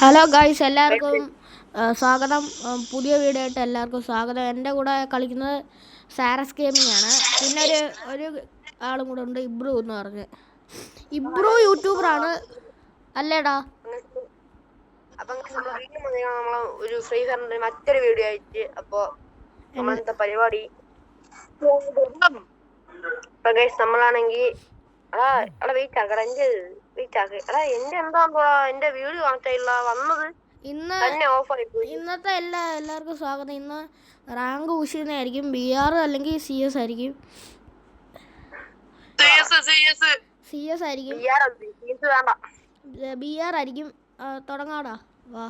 Hello guys, എല്ലാവർക്കും സ്വാഗതം. പുതിയ വീഡിയോ ആയിട്ട് എല്ലാവർക്കും സ്വാഗതം. എൻ്റെ കൂടെ കളിക്കുന്നത് സാരസ് ഗെയിമിംഗ് ആണ്. പിന്നെ ഒരു ആളും കൂടെ ഉണ്ട്, ഇബ്രു എന്ന് പറഞ്ഞ്. ഇബ്രു യൂട്യൂബറാണ് അല്ലേടാ? അപ്പം നമ്മൾ ഒരു ഫ്രീ ഫയറിന്റെ മറ്റൊരു വീഡിയോ ആയിട്ട് അപ്പോൾ നമ്മളെന്താ പരിപാടി നമ്മളാണെങ്കിൽ വെയിറ്റ് ആക്കടാ എന്റെ വീഡിയോ കാണിച്ചില്ല വന്നത് തന്നെ ഓഫായി പോയി. ഇന്നത്തെ എല്ലാവർക്കും സ്വാഗതം. ഇന്ന് റാങ്ക് ഉഷിനായിരിക്കും, BR അല്ലെങ്കിൽ CS ആയിരിക്കും. CS ആയിരിക്കും, BR ആയിരിക്കും. തുടങ്ങാടാ, വാ.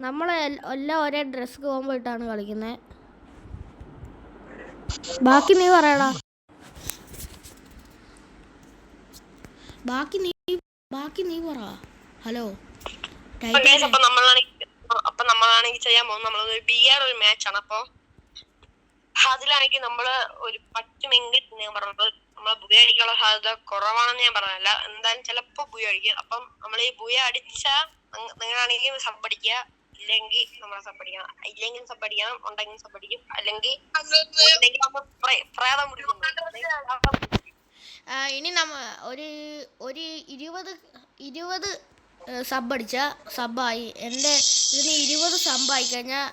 നമ്മൾ എല്ലാം ഒരേ ഡ്രസ് കോമ്പോ ഇട്ടാണ് കളിക്കുന്നത്. ബാക്കി നീ പറയടാ. ബാക്കി നീ പറ. ഹലോ, നമ്മളാണെങ്കിൽ ചെയ്യാൻ പോകുന്നത് നമ്മളൊരു BR ഒരു മാച്ചാണ്. അപ്പൊ അതിലാണെങ്കിൽ നമ്മള് ഒരു പറ്റുമെങ്കിൽ ഞാൻ പറഞ്ഞത് നമ്മളെ ബുയ അടിക്കാനുള്ള സാധ്യത കുറവാണെന്ന് ഞാൻ പറഞ്ഞല്ല. എന്തായാലും ചിലപ്പോ ബുയ അടിക്കും. അപ്പം നമ്മൾ ഈ ബുയ അടിച്ചാൽ നിങ്ങളാണെങ്കിൽ സബ് അടിക്കുക, ഇല്ലെങ്കിൽ നമ്മളെ സബ് അടിക്കണം, ഇല്ലെങ്കിൽ സബ് അടിക്കണം, ഉണ്ടെങ്കിൽ സബ് അടിക്കും, അല്ലെങ്കിൽ പ്രേതം പിടിക്കും. ഇനി ഒരു 20 സബ് അടിച്ച സബായി. എൻ്റെ ഇതിന് 20 സബായി കഴിഞ്ഞാൽ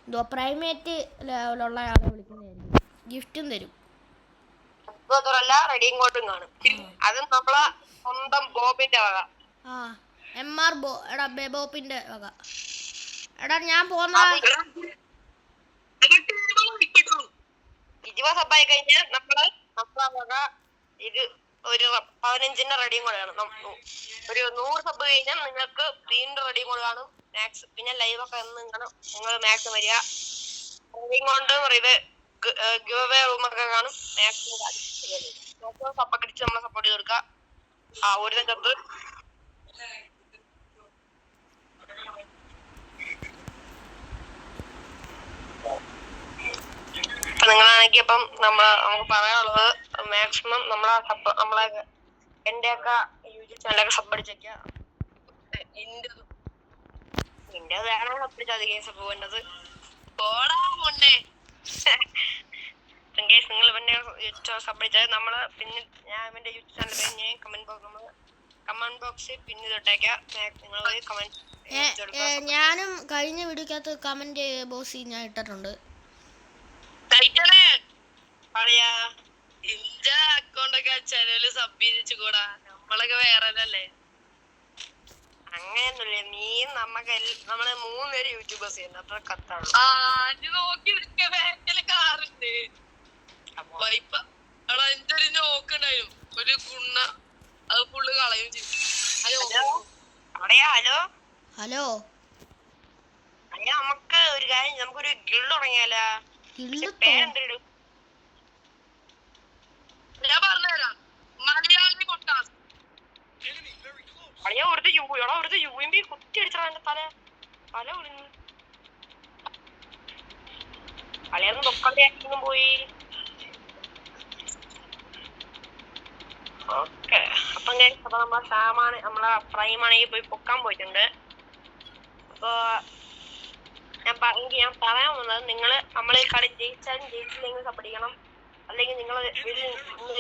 എന്തുവാ പ്രൈമേറ്റ് ലെവലുള്ള ആളെ വിളിക്കുന്നതായിരിക്കും, ഗിഫ്റ്റും തരും. റെഡിയും കോട്ടും കാണും. അതും നമ്മളെ സ്വന്തം ബോബിന്റെ വക. MR എടാ, ബോബിന്റെ വക. എടാ ഞാൻ പോന്ന 20 സബായി കഴിഞ്ഞാൽ നമ്മളെ വക ഇത് ഒരു 15ന്റെ റെഡിയും കൂടെ കാണും. ഒരു 100 സബ് കഴിഞ്ഞാൽ നിങ്ങൾക്ക് വീണ്ടും റെഡിയും കൂടെ കാണും, മാക്സ്. പിന്നെ ലൈവൊക്കെ കാണും. നിങ്ങൾ മാക്സ് വരിക, റെഡിയും കൊണ്ട് ഇത് ഗിവ് റൂമൊക്കെ കാണും. മാക്സിമം സപ്പൊക്കെ അടിച്ച് നമ്മളെ സപ്പോർട്ട് ചെയ്ത് കൊടുക്കുക. ഒരു ചത്ത് നിങ്ങളാണെങ്കിൽ ഇപ്പം നമുക്ക് പറയാനുള്ളത് മാക്സിമം നമ്മളെ എന്റെയൊക്കെ യൂട്യൂബ് ചാനലൊക്കെ സബ് അടിച്ചേക്ക. എന്റെ വേണം സബ് അടിച്ചാൽ കേസ് പോകേണ്ടത്. നിങ്ങൾ പിന്നെ സബ് അടിച്ചാൽ നമ്മള് പിന്നെ ഞാൻ എന്റെ യൂട്യൂബ് ചാനൽ കഴിഞ്ഞ് കമന്റ് ബോക്സിൽ പിന്നെ തൊട്ടേക്കാം. നിങ്ങൾ കമന്റ് ഞാനും കഴിഞ്ഞ വീഡിയോക്കകത്ത് കമന്റ് ബോക്സിൽ ഞാൻ ഇട്ടിട്ടുണ്ട്. അക്കൗണ്ടൊക്കെ ചാനല് സബ് ചെയ്തിച്ചു കൂടാ, നമ്മളൊക്കെ വേറെ അല്ലേ. അങ്ങനെയൊന്നുമില്ല, നീ നമ്മള് 3 പേര് യൂട്യൂബേഴ്സ് ചെയ്യുന്നു, അത്ര കത്താണ്. ഒരു ഗുണ അത് ഫുള്ള് കളയും ചെയ്യും. ഹലോ, നമുക്ക് ഒരു കാര്യം, നമുക്കൊരു ഗിൽഡ് തുടങ്ങിയാലോ? പേരെന്തിടും? ഞാൻ പറഞ്ഞുതരാം, മലയാളി കൊട്ടാസ്. അവിടുത്തെ UMP കുത്തി അടിച്ചാ തല ഒളിഞ്ഞു. അളിയൊന്നും തൊക്കണ്ട പോയി. ഓക്കെ, അപ്പം നമ്മളെ പ്രൈമാണെങ്കിൽ പോയി പൊക്കാൻ പോയിട്ടുണ്ട്. അപ്പൊ ഞാൻ പറയാൻ വന്നത്, നമ്മള് കളി ജയിച്ചാലും ജയിച്ചില്ലെങ്കിൽ സപ്പടിക്കണം, അല്ലെങ്കിൽ നിങ്ങൾ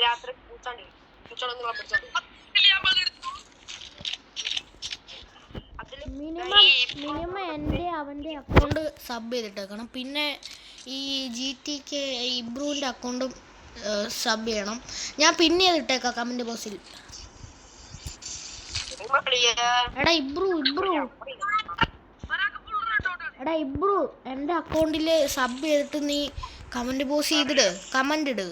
രാത്രി പൂച്ചാണ്ടി നിങ്ങളെ പിടിച്ചോണ്ട് മിനിമം എൻ്റെ അവൻ്റെ അക്കൗണ്ട് സബ് ചെയ്തിട്ടേക്കണം. പിന്നെ ഈ GTK ഇബ്രുവിൻ്റെ അക്കൗണ്ടും സബ് ചെയ്യണം. ഞാൻ പിന്നെ ചെയ്തിട്ടേക്കാം കമന്റ് ബോക്സിൽ. എടാ ഇബ്രു എൻ്റെ അക്കൗണ്ടിൽ സബ് ചെയ്തിട്ട് നീ കമന്റ് ബോക്സ് ചെയ്തിട്, കമന്റ് ഇട്.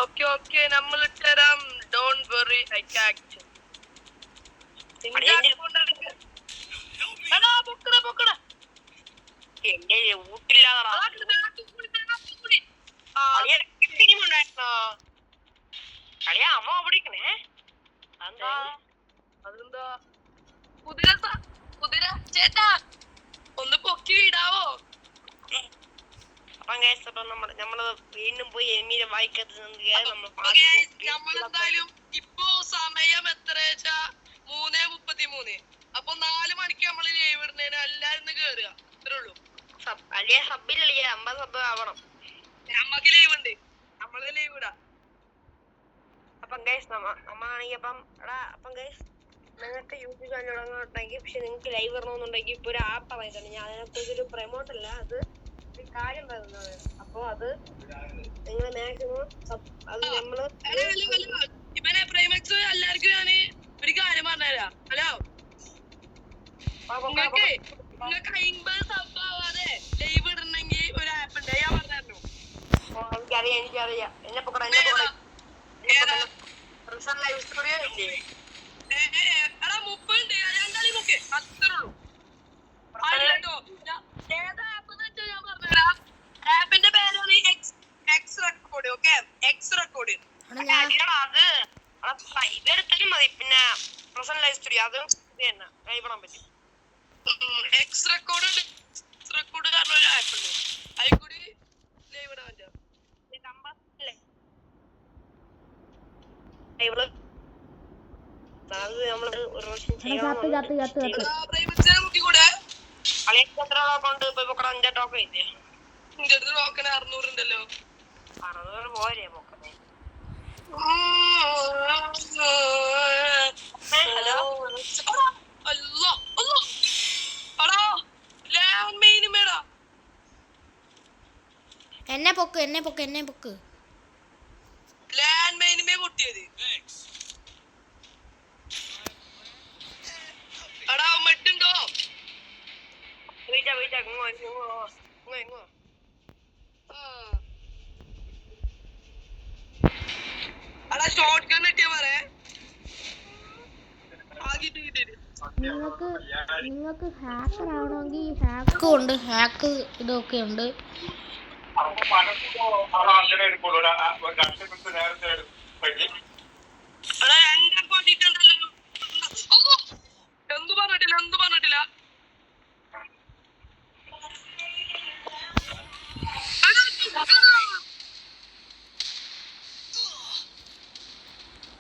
ഓക്കേ, നമ്മൾ തരാം. Don't worry, I tag. ചേട്ടാ ഒന്ന് പൊക്കി വിടാവോ? അപ്പം നമ്മള് വീണ്ടും പോയി എമീരെ വായിക്കാത്ത നമ്മളെന്തായാലും ഇപ്പൊ സമയം എത്ര 3:33. അപ്പൊ 4 മണിക്ക് നമ്മള് ലൈവ് ഇടുന്നതിന് എല്ലാരും കേറുക. അത്രേ ഉള്ളൂ. അല്ലേ സബിലളിയ 50 സബ് ആവണം. നമ്മക്ക് ലൈവ് ഉണ്ട്. നമ്മള് ലൈവ് ഇടാം. അപ്പം ഗൈസ് നമ്മളാണെങ്കിൽ അപ്പം ഗൈസ് നിങ്ങൾക്ക് യൂട്യൂബ് ചാനൽ തുടങ്ങുന്നുണ്ടെങ്കിൽ പക്ഷെ നിങ്ങൾക്ക് ലൈവ് ഇടണമെന്നുണ്ടെങ്കിൽ ഇപ്പൊ ഒരു ആപ്പ് ഇറങ്ങിയിട്ടുണ്ട്. ഞാൻ അതിനകത്ത് ഒരു പ്രൊമോട്ട് അല്ല, അത് ഒരു കാര്യം പറയുന്നത്. അപ്പൊ അത് നിങ്ങൾ മാക്സിമം അത് നമ്മള് ഇവനെ പ്രൈമക്സ് എല്ലാവർക്കും ഞാൻ ഒരു കാര്യം പറഞ്ഞുതരാം. ഹലോ, നിങ്ങൾക്ക് 50 സബ് ആവാതെ ലൈവ് ഇടണമെങ്കിൽ ഒരു ആപ്പ് ഉണ്ട്. ഞാൻ പറഞ്ഞായിരുന്നു. എനിക്കറിയാം. എന്നെ പൊക്കട ലൈവ് സ്റ്റുഡിയോ ഇല്ലേ? എടാ 30 രണ്ടാളി മുക്ക് അത്രേ ഉള്ളൂ. അല്ലട്ടോ ഏതാ ആപ്പ് എന്ന് വെച്ചാൽ ഞാൻ പറഞ്ഞുതരാം. ആപ്പിന്റെ പേരാണ് X record. Okay, X record. അത് ഇതെടുത്താലും മതി. പിന്നെ പ്രസന്റ് ലൈവ് സ്റ്റുഡിയോ അത് തന്നെ ലൈവ് ഇടാൻ പറ്റും. എക്സ് റെക്കോർഡ് ഉണ്ട്. എക്സ് റെക്കോർഡ് കാരണം ഒരു ആപ്പ് ഉണ്ട്, അതിൽ കൂടി ലൈവ് ഇടാൻ പറ്റും. ടോക്കൺ 600 ഉണ്ടല്ലോ. 600 പോരെ പോക്കണേ. ഹലോ, എന്നെ പൊക്ക്, എന്നെ പൊക്ക്, എന്നെ പൊക്ക്. ലാൻഡ് മൈനുമേ പൊട്ടിയത്. എടാ മറ്റുണ്ടോ? എടാ ഷോട്ട് ഗൺ കിട്ടിയ പറേ. നിങ്ങൾക്ക് ഹാക്കർ ആവണമെങ്കിൽ ഹാക്ക് ഉണ്ട്, ഹാക്ക് ഇതൊക്കെ ഉണ്ട്. എന്തു പറഞ്ഞിട്ടില്ല.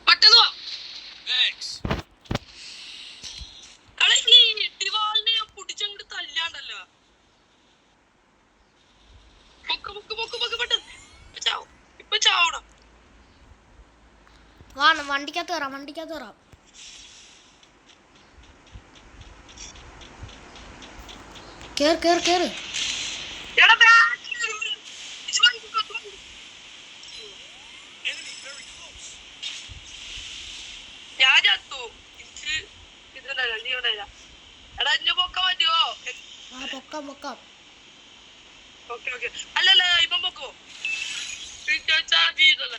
പെട്ടെന്ന് ദിവാളിനെ പൊടിച്ചങ്ങോട്ട് തല്ലാണ്ടല്ലോ. ഇപ്പൊ ചാവണം. വണ്ടിക്കകത്ത് കയറാം. കേറ്. ഞാൻ ചത്തു. എടാ എന്നെ പൊക്കാൻ പറ്റുമോ? പൊക്കാം. ഓക്കെ. അല്ലല്ല ഇപ്പം പൊക്കോ. ചാർജ് ചെയ്തല്ല.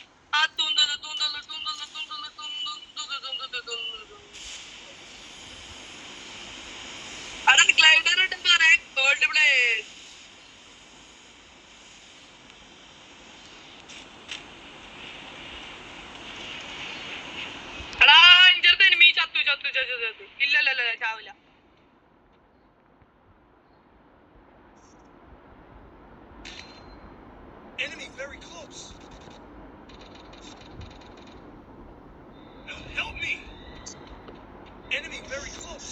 Glider world play. എടാ ഇഞ്ചടുത്ത് എനിമി ചത്തു. ഇല്ലല്ല ചാവില്ല. Enemy very close. Help me. Enemy very close.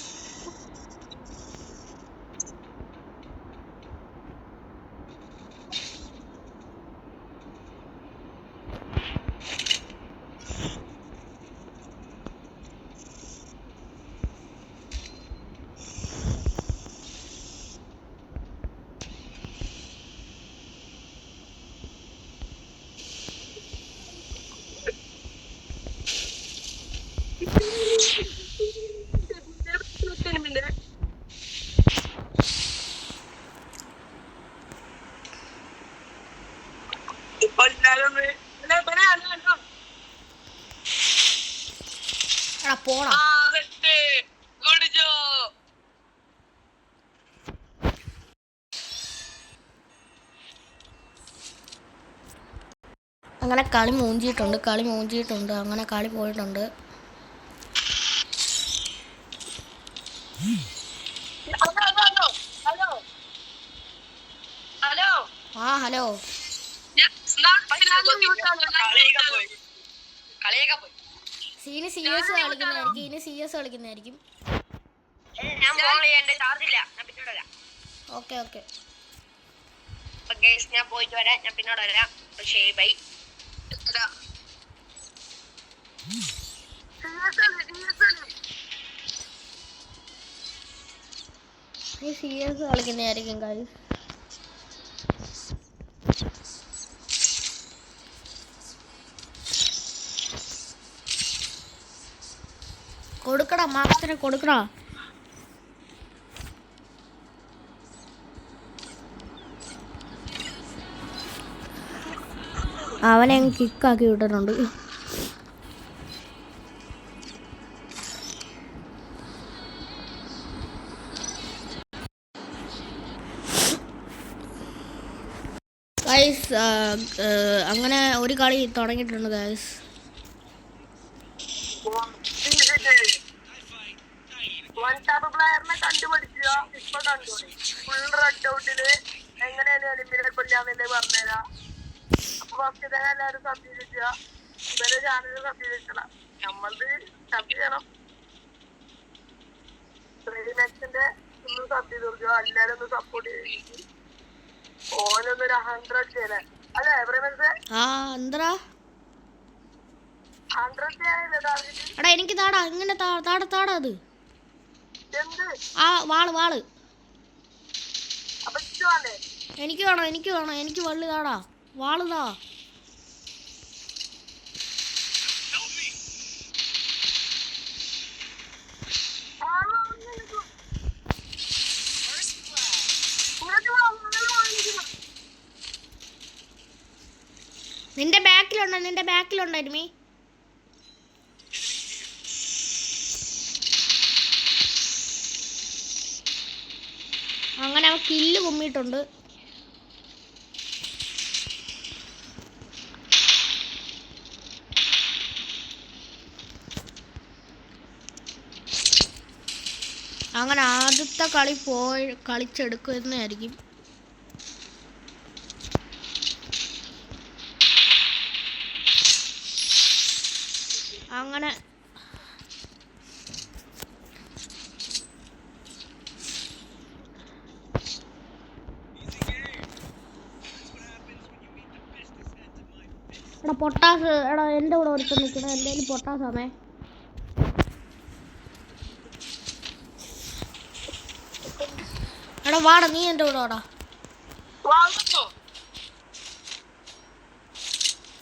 പോടാ. അങ്ങനെ കളി മൂഞ്ചിയിട്ടുണ്ട്. അങ്ങനെ കളി പോയിട്ടുണ്ട്. ഹലോ. ഇനി CS കളിക്കുന്നതായിരിക്കും, ഇനി CS കളിക്കുന്നതായിരിക്കും. ഞാൻ ഫോൺ എന്റെ ചാർജ് ഇല്ല, ഞാൻ പിന്നോട് വരാം. Okay okay. അപ്പൊ ഗൈസ് ഞാൻ പോയിട്ട് വരാം, ഞാൻ പിന്നോട് വരാം. ശരി ബൈ. ഈ CS കളിക്കുന്നതായിരിക്കും കാര്യം. കൊടുക്കടാ, മാർക്സിനെ കൊടുക്കടാ. അവനെ അങ്ങ് കിക്കാക്കി വിട്ടിട്ടുണ്ട്. ഗൈസ് അങ്ങനെ ഒരു കളി തുടങ്ങിയിട്ടുണ്ട് ഗൈസ്. പ്ലെയറിനെ കണ്ടുപിടിക്കുക. ഇപ്പൊ കണ്ടോളി, ഫുൾ റെഡ് ഔട്ടില് എങ്ങനെയാണ് എലിമിനെ കൊല്ലാന്നല്ലേ പറഞ്ഞുതരാം. അപ്പൊ ഫസ്റ്റ് തന്നെ എല്ലാവരും സബ്ജി വെക്കുക. ഇവരെ ചാനൽ സബ്ജി വെക്കണം, നമ്മളത് സബ് ചെയ്യണം. മാക്സിന്റെ ഒന്ന് സബ് ചെയ്ത് കൊടുക്കുക, എല്ലാരും ഒന്ന് സപ്പോർട്ട് ചെയ്ത് ഓനൊന്നൊരു 100 ചെയ്യലേ. അല്ലേ എവറിമൻസ്? 100 ചെയ്യല്ലേ ടാർഗറ്റ്? എടാ എനിക്ക് താടാ, ഇങ്ങനെ താടാ അത്. എന്ത് ആ വാള് അപ്പൊ ഇഷ്ടമല്ലേ? എനിക്ക് വേണം, എനിക്ക് വള്ളി താടാ, വാള് താ. നിന്റെ ബാക്കിലുണ്ടോ എനിമി? അങ്ങനെ അവൻ കില്ല് കുമ്മിയിട്ടുണ്ട്. അങ്ങനെ ആദ്യത്തെ കളി കളിച്ചെടുക്കുന്നതായിരിക്കും. അങ്ങനെ എടാ പൊട്ടാസ്, എടാ എൻ്റെ കൂടെ ഒരുത്തം നിൽക്കണം, എൻ്റെ കയ്യിൽ പൊട്ടാസാമേ. എടാ വാടാ, നീ എൻ്റെ കൂടെ വാടാ.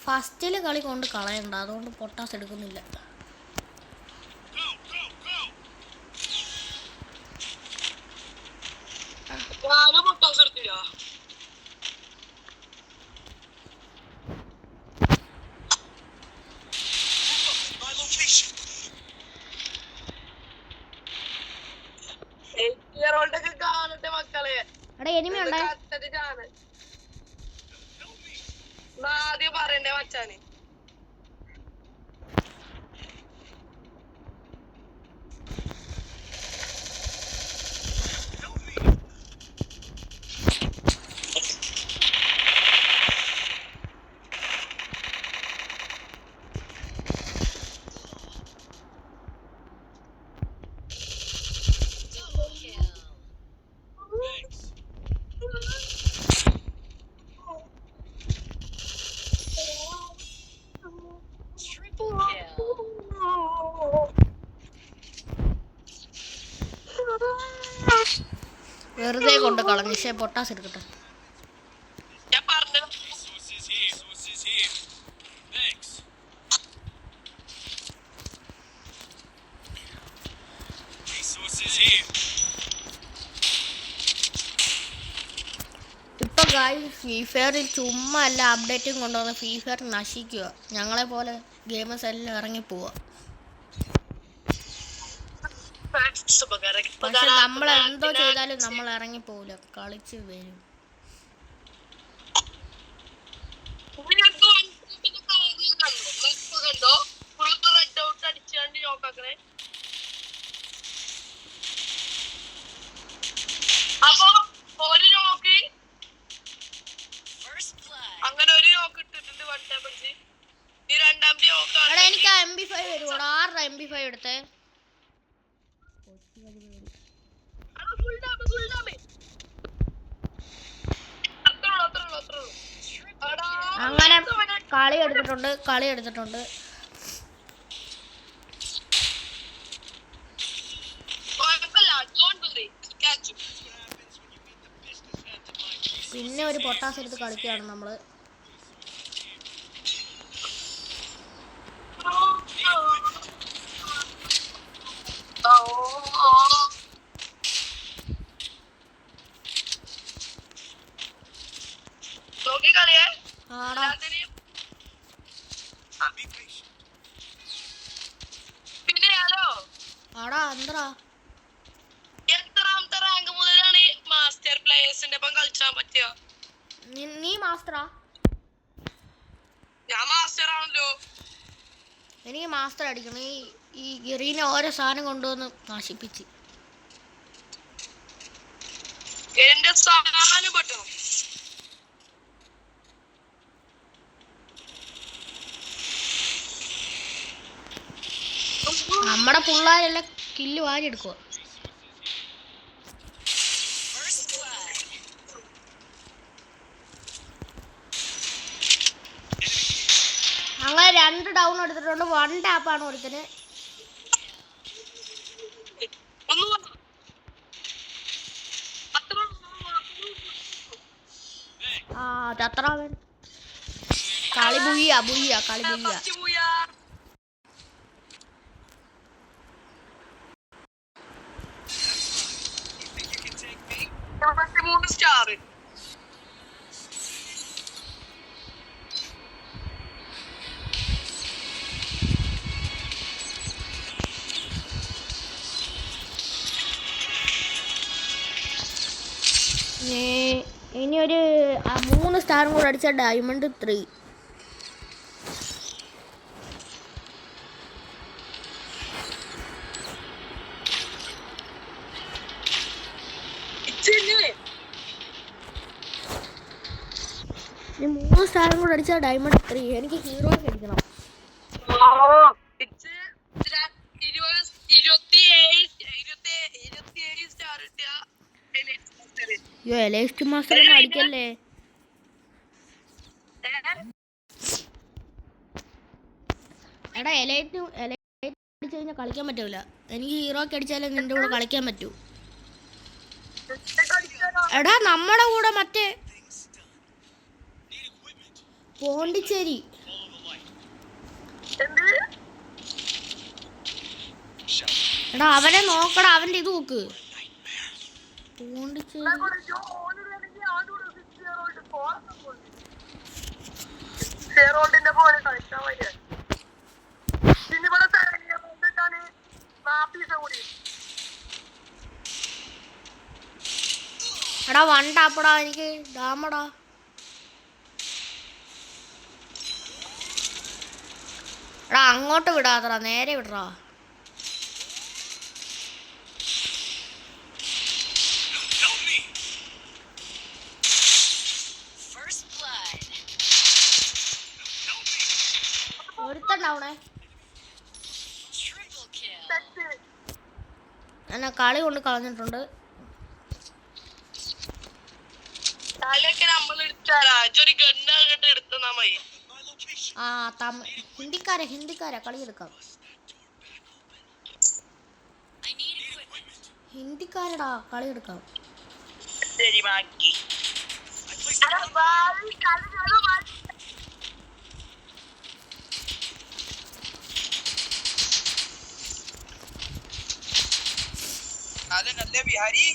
ഫസ്റ്റില് കളി കൊണ്ട് കളയണ്ട, അതുകൊണ്ട് പൊട്ടാസ് എടുക്കുന്നില്ല. എടാ എനിമി ഉണ്ടേ. ആദ്യം പറയണ്ടേ മച്ചാന്. വെറുതെ കൊണ്ട് കളഞ്ഞു. പക്ഷേ പൊട്ടാസ് എടുക്കട്ടെ. ഞാൻ പറഞ്ഞു ഇപ്പൊ ഗായ്സ് ഫ്രീ ഫയറിൽ ചുമ്മാ എല്ലാ അപ്ഡേറ്റും കൊണ്ടുവന്ന് ഫ്രീ ഫയർ നശിക്കുക. ഞങ്ങളെ പോലെ ഗെയിമേഴ്സ് എല്ലാം ഇറങ്ങിപ്പോവുക. പക്ഷെ നമ്മൾ എന്തോ ചെയ്താലും നമ്മൾ ഇറങ്ങിപ്പോവില്ല, കളിച്ച് വരും. അപ്പൊ ഒരു നോക്ക് അങ്ങനെ ഒരു നോക്ക് ഇട്ടിട്ടുണ്ട് വൺ ടാപ്പ് അടിച്ച് ഈ രണ്ടാമത്തെ ഓക്കെ എടാ എനിക്ക് ആ MP5 വരുവോടാ? 6 MP5 എടുത്തേ. ഫുൾ ഡാമേ അത്രേ ഉള്ളൂ എടാ അങ്ങനെ കളി എടുത്തിട്ടുണ്ട്. കുഴപ്പമില്ല ഡോണ്ട് വറി ക്യാച്ച് പിന്നെ ഒരു പൊട്ടാസ് എടുത്ത് കളിക്കുകയാണ് നമ്മള്. നോക്കി കളിയേ ആടാ Be patient. പിന്നെ ഹലോ ആടാ എന്താ എത്രാമത്തെ റാങ്ക് മുതലാണ് മാസ്റ്റർ പ്ലേയേഴ്സിന്റെ ഒപ്പം കളിച്ചാൻ പറ്റുക? നീ മാസ്റ്ററാ? ഞാൻ മാസ്റ്റർ ആണല്ലോ. എനിക്ക് മാസ്റ്റർ അടിക്കണം. ഈ ഗിറീനെ ഓരോ സാധനം കൊണ്ടുവന്ന് നശിപ്പിച്ച്. എന്റെ സാധനം പറ്റണം. നമ്മുടെ പിള്ളേരെല്ലാം കില്ല് വാരി എടുക്കുക. അങ്ങനെ 2 ഡൗൺ എടുത്തിട്ടുണ്ട്. 1 ടാപ്പാണ് ഒരുത്തിന്. ആ ചത്രാവൻ കളി ബുയ്യ. You think you can take me? 3 star. ഇനി ഒരു 3 സ്റ്റാറും കൂടെ അടിച്ച ഡയമണ്ട് 3. ഇനി 3 സ്റ്റാറും കൂടെ അടിച്ച ഡയമണ്ട് 3. എനിക്ക് ഹീറോ അടിക്കണം. 27 സ്റ്റാർ കിട്ടിയ അയ്യോ എലൈസ്റ്റ് മാസ്റ്റർ ഒന്നും അടിക്കല്ലേ. എടാ എലൈറ്റ് അടിച്ചു കഴിഞ്ഞാൽ കളിക്കാൻ പറ്റൂല. എനിക്ക് ഹീറോക്ക് അടിച്ചാലേ നിന്റെ കൂടെ കളിക്കാൻ പറ്റൂ. എടാ നമ്മുടെ കൂടെ മറ്റേ പോണ്ടിച്ചേരി. എടാ അവനെ നോക്കടാ. അവന്റെ ഇത് നോക്ക്. പോണ്ടിച്ചേരി പോലെ കളിച്ചാൽ മതി. പിന്നെ ഇവിടെ കൂടി എടാ 1 ടാപ്പടാ. എനിക്ക് ഡാമടാ. എടാ അങ്ങോട്ട് വിടാതടാ. നേരെ വിടറാ. Help me. ഒരുത്തണ്ടാവണേ. എന്നെ കളി കൊണ്ട് കളഞ്ഞിട്ടുണ്ട്. തലയൊക്കെ നമ്മൾ എടുത്താലാ ഒരു ഗണ്ണാകട്ടെ എടുത്തന്നാ മതി. My location. ആ ഹിന്ദിക്കാരെ കളി എടുക്കാം. ഹിന്ദിക്കാരടാ കളി എടുക്കാം. ശരി ബാക്കി नल्ले बिहारी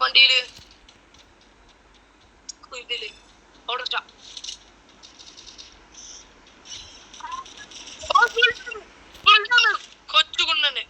വണ്ടിയില് ഇതില് അവിടെ കൊച്ചുകുണ്ണന്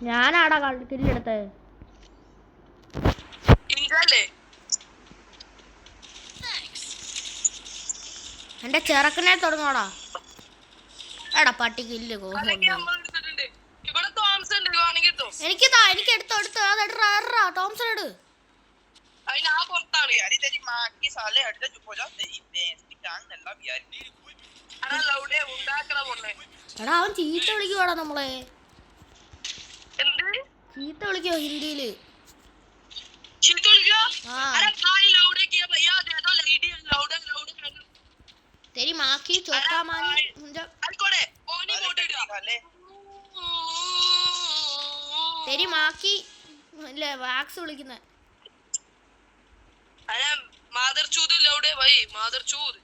ഞാനാടാ കില്ലെടുത്തത്. ഇതല്ലേ എന്റെ ചെറുക്കനെ തുടങ്ങോടാ. എടാ പട്ടി കില്ല് അല്ലെങ്കിൽ നമ്മൾ എടുത്തിട്ടുണ്ട്. ഇവിടെ തോംസൺ ഉണ്ട്, വേണമെങ്കിൽ എടുത്തോ. എനിക്ക് എടുത്തോ അതെടാ ടോംസൺ ഇട്. അതിന് ആ പുറത്താണ്. यार तेरी मां की साले हट जा, चुप हो जा, तेरी भैंस की टांग नल्ला भी यार। അതാ ലൗഡേ ഉണ്ടാക്കണ പൊണ്ണെ. എടാ അവൻ ചീത്ത വിളിക്കുവാടാ നമ്മളെ. എന്ത് ചീത്ത വിളിക്കോ ഹിന്ദിയില്. ചീത്ത വിളിക്കുക? ആ अरे भाई लौड़े किया भैया, दे दो लेडी लौड़े लौड़े तेरी माँ की चौका मानी मुझे आइकोड़े ओनी मोटे इടുക. साले तेरी माँ की ले वाक्स വിളിക്കുന്ന. अरे मादर चूद लौड़े भाई मादर चूद.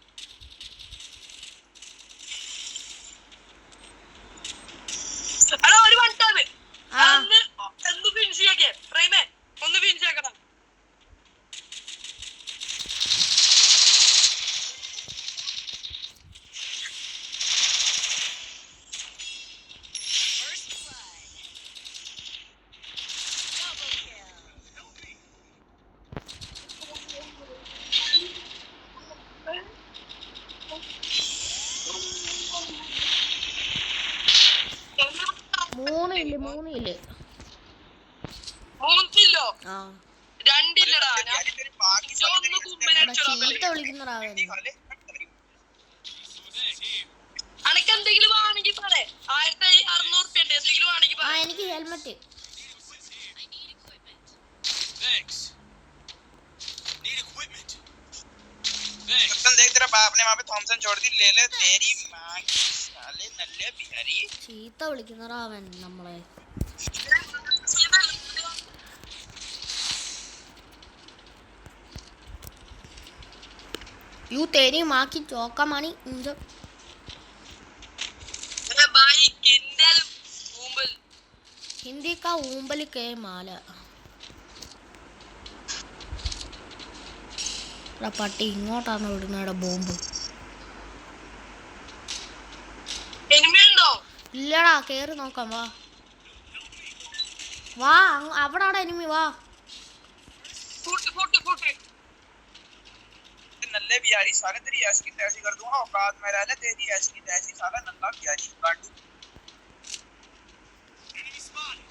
അടാ ഒരു വൺ ടൈം ഒന്ന് ഫിനിഷ് ചെയ്യാ. പ്രൈമേ ഒന്ന് ഫിനിഷ് ആക്കണം. മൂന്നില് മൂന്നില്ലോ ആ രണ്ടില്ലടാ. यार तेरी मां की साले ഒന്ന് എടാ കുമ്മനടിച്ചോളാം. ചീത്ത വിളിക്കുന്നടാ അവൻ. साले അനക്ക് എന്തെങ്കിലും വേണമെങ്കിൽ പറയേ. 1600 റുപ്യ ഉണ്ട്, എന്തെങ്കിലും വേണമെങ്കിൽ ആ പറ. എനിക്ക് helmet. Thanks. Need equipment. Thanks. तुम देख तेरा बाप ने वहां पे थॉमसन छोड़ दी, ले ले तेरी मां की साले नल्ले बिहारी। ചീത്ത വിളിക്കുന്നടാ അവൻ നമ്മളെ. യു तेरी माँ की चौका मानी मुझे. अरे भाई किंडल ऊंबल हिंदी का ऊंबल के माला. എടാ പട്ടി ഇങ്ങോട്ടാണ് വിടുന്നേടാ ബോംബ്. എനിമി ഉണ്ടോ? ഇല്ലടാ കേറി നോക്കാം വാ വാ അവിടാടാ എനിമി വാ. फुट फुट फुट नल्ले बिहारी साले तेरी ऐश की तैसी कर दूंगा, औकात में रह ले, तेरी ऐश की तैसी साला नल्ला बिहारी गांडू। Enemy spotted.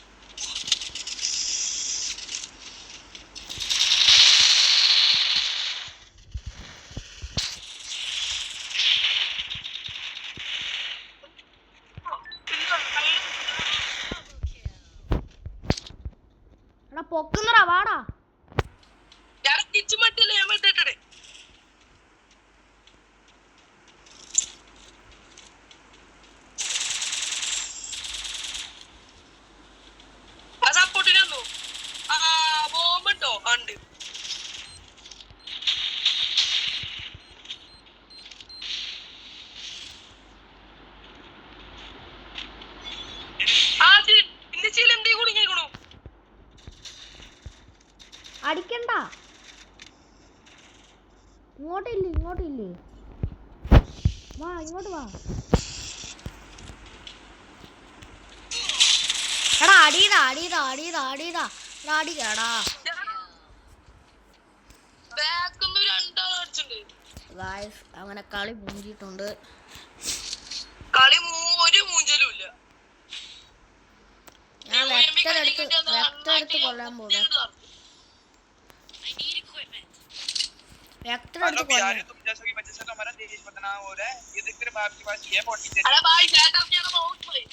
എടാ പൊക്കുന്നടാ വാടാ. यार किच मत ले मैं देटड़े. അതാ പൊട്ടിനോ. ആ ബോംബ് ഉണ്ടോ? ഉണ്ട്. ആ ഇന്ന ചീല എന്തേ കുടുങ്ങിക്കണോ? അടിക്കണ്ട. ഇങ്ങോട്ടില്ലേ വാ ഇങ്ങോട്ട് വാ. എടാ അടിയടാ. ബാക്കൊന്നും രണ്ടാൾ അടിച്ചിട്ടുണ്ട്. ഗായ്സ് അങ്ങനെ കളി പൂഞ്ചിട്ടുണ്ട്. കളി ഒരു മൂഞ്ചലും ഇല്ല. ഞാൻ വെക്ടറെടുത്ത് കൊല്ലാൻ പോകും. हेलो बिहारी, तुम जैसों की वजह से तो हमारा देश बदनाम हो रहा है। ये देख तेरे बाप के पास ये बॉडी तेरी। अरे भाई बैठ अब क्या बहुत भाई.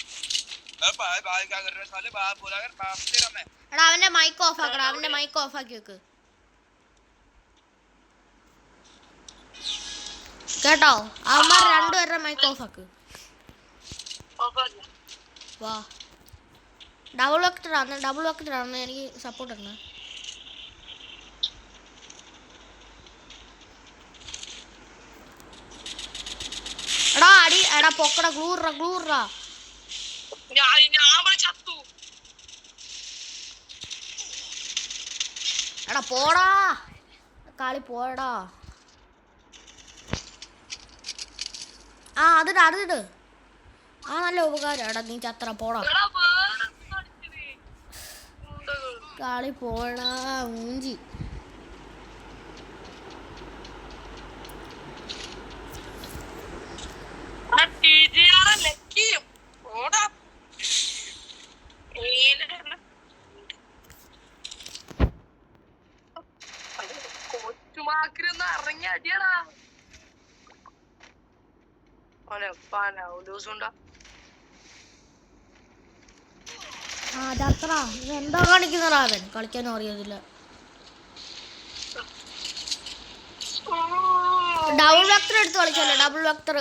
अरे भाई भाई क्या कर रहे हो साले, बाप बोला कर बाप तेरा मैं। എടാ അവന്റെ മൈക്ക് ഓഫ് ആക്കി വെക്ക് കേട്ടോ. അവന്മാർ രണ്ടുപേരുടെ മൈക്ക് ഓഫ് ആക്ക്. വാ ഡബിൾ വെക്ടറാണ് എനിക്ക് സപ്പോർട്ട് ആണ്. എടാ പൊക്കട ഗ്ലൂറാ. ഞാൻ ചത്തു. എടാ പോടാ കളി പോടാ. ആ അതിട് ആ നല്ല ഉപകാരം. എടാ നീ ചത്ര പോടാ. കളി പോടാ മൂഞ്ചി. കൊച്ചുമാക്കിരുന്ന് ഇറങ്ങി അടിയടാ. അതത്ര എന്താ കാണിക്കുന്നടാ അവൻ? കളിക്കാനും അറിയത്തില്ല. ഡബിൾ വെക്ടർ എടുത്ത് കളിച്ചല്ലേ? ഡബിൾ വെക്ടർ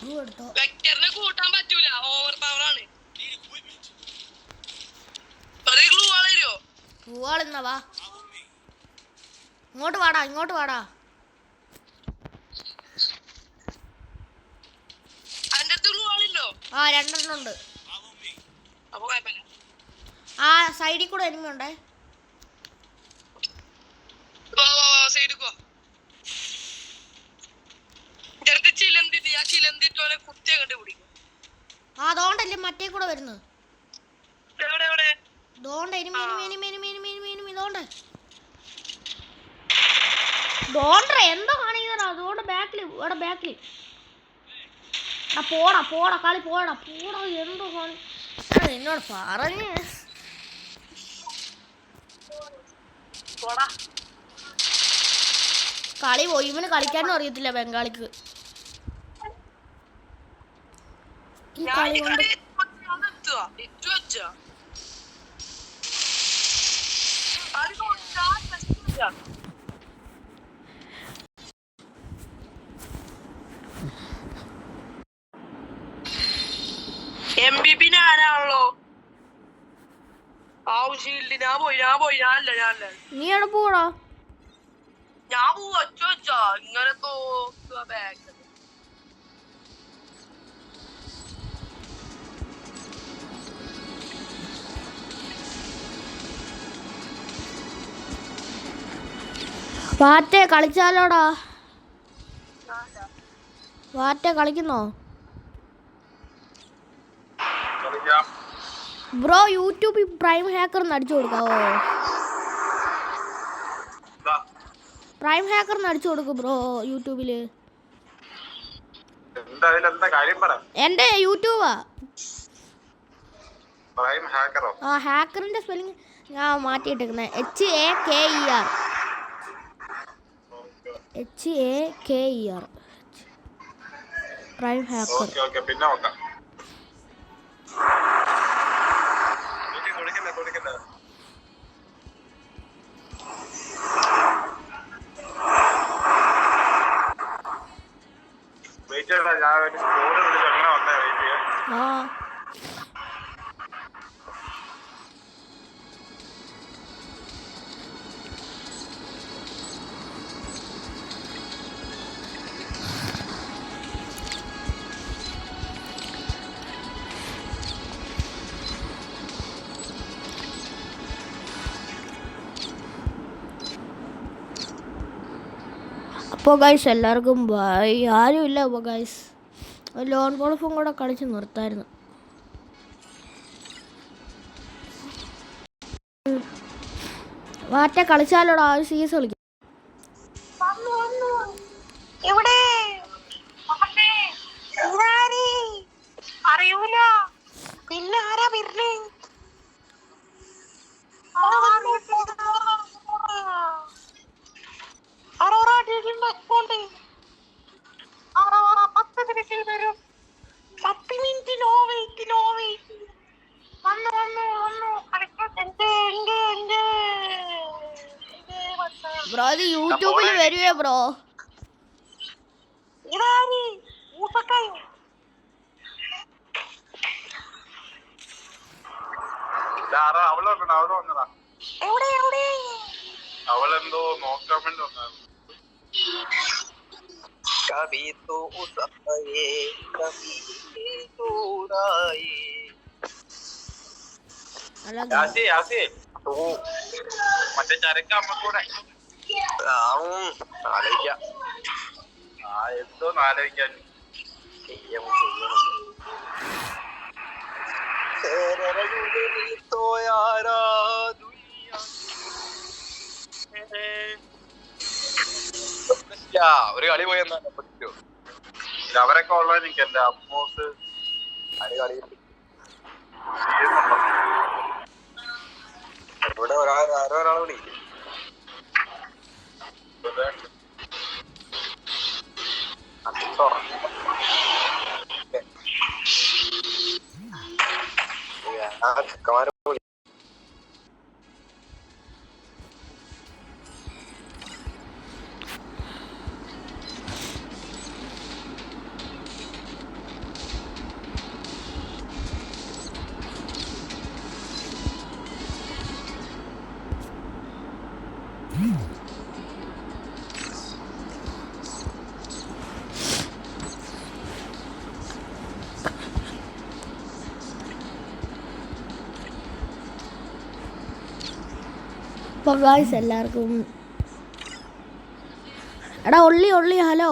എടുത്തോ. വെക്ടറിനെ കൂട്ടാൻ പറ്റൂല, ഓവർ പവർ ആണ്. ഒരു ഗ്ലൂ ആള് വരുമോ? പൂവാളിന്നാ വാ, ഇങ്ങോട്ട് വാടാ, ഇങ്ങോട്ട് വാടാ. അതിന്റെ അടുത്ത് ഗ്ലൂ ആളില്ലോ? ആ 2 ഉണ്ട്. അപ്പൊ കുഴപ്പമില്ല. ആ സൈഡിൽ കൂടെ എനിമി ഉണ്ടേ. സൈഡിൽ പോ. ചെറുത്ത് ചിലന്തിട്ട് ആ ചിലന്തിട്ടോനെ കുത്തിയെ കണ്ടുപിടിക്കും. ആ അതുകൊണ്ടല്ലേ മറ്റേ കൂടെ വരുന്നത്. എവിടെ എവിടെ? ദോണ്ട enemy enemy enemy enemy enemy enemy enemy ദോണ്ട ദോണ്ട എന്തോ കാണിക്കുന്നതാ. അതുകൊണ്ട് ബാക്കിൽ ഇവിടെ ബാക്കിൽ. ആ പോടാ പോടാ കളി പോടാ പോടാ. എന്തോ കാണി എന്നോട് പറഞ്ഞ് കളി പോയി. ഇവന് കളിക്കാനും അറിയത്തില്ല ബംഗാളിക്ക്. ഈ കളി കൊണ്ട് MVP ഞാനാണല്ലോ. ആവശ്യമില്ല. ഞാനില്ല. നീ എവിടെ പോടാ? ഞാൻ പോവാ. ഇങ്ങനെ തോക്കുക ബാഗ്. വാറ്റ കളിച്ചാലോടാ? വാറ്റ കളിക്കുന്നോ ബ്രോ? യൂട്യൂബിൽ പ്രൈം ഹാക്കർ അടിച്ചു കൊടുക്കാവോ? പ്രൈം ഹാക്കർ അടിച്ചു കൊടുക്കും ബ്രോ യൂട്യൂബില്. എന്റെ യൂട്യൂബാ. ആ ഹാക്കറിന്റെ സ്പെല്ലിങ് ഞാൻ മാറ്റിയിട്ടേക്കുന്നത് HAKER. HAKER prime hacker. ആ അപ്പോൾ ഗൈസ് എല്ലാവർക്കും ബൈ. ആരുമില്ല അപ്പോൾ ഗൈസ്. ലോൺ ഗോൾഫും കൂടെ കളിച്ച് നിർത്തായിരുന്നു. വാറ്റ കളിച്ചാലോടാ? സീസ് കളിക്കും. അറിയൂല. പിന്നെ ആരാ വരുന്നേ? വരും. 10 മിനിറ്റ് നോ വെയിറ്റ്. ബ്രോ ഇത് യൂട്യൂബിൽ വരുവേ ബ്രോ. ഇതാരി ഊസക്കായോ? അവളെന്തോ നോക്കാൻ വേണ്ടി വന്നായിരുന്നു. മറ്റേ ചരക്ക് അമ്മക്കൂടെ എന്തോന്ന് ആലോചിക്കാൻ. ഒരു കളി പോയി എന്നാ പറ്റോ? അവരൊക്കെ ഉള്ളത് എനിക്ക് എന്റെ അമ്മോസ് കളി ഇവിടെ ഒരാൾ വിളിക്കും. ചെക്കന്മാരെ അപ്പോൾ ഗായ്സ് എല്ലാവർക്കും എടാ ഒള്ളി ഹലോ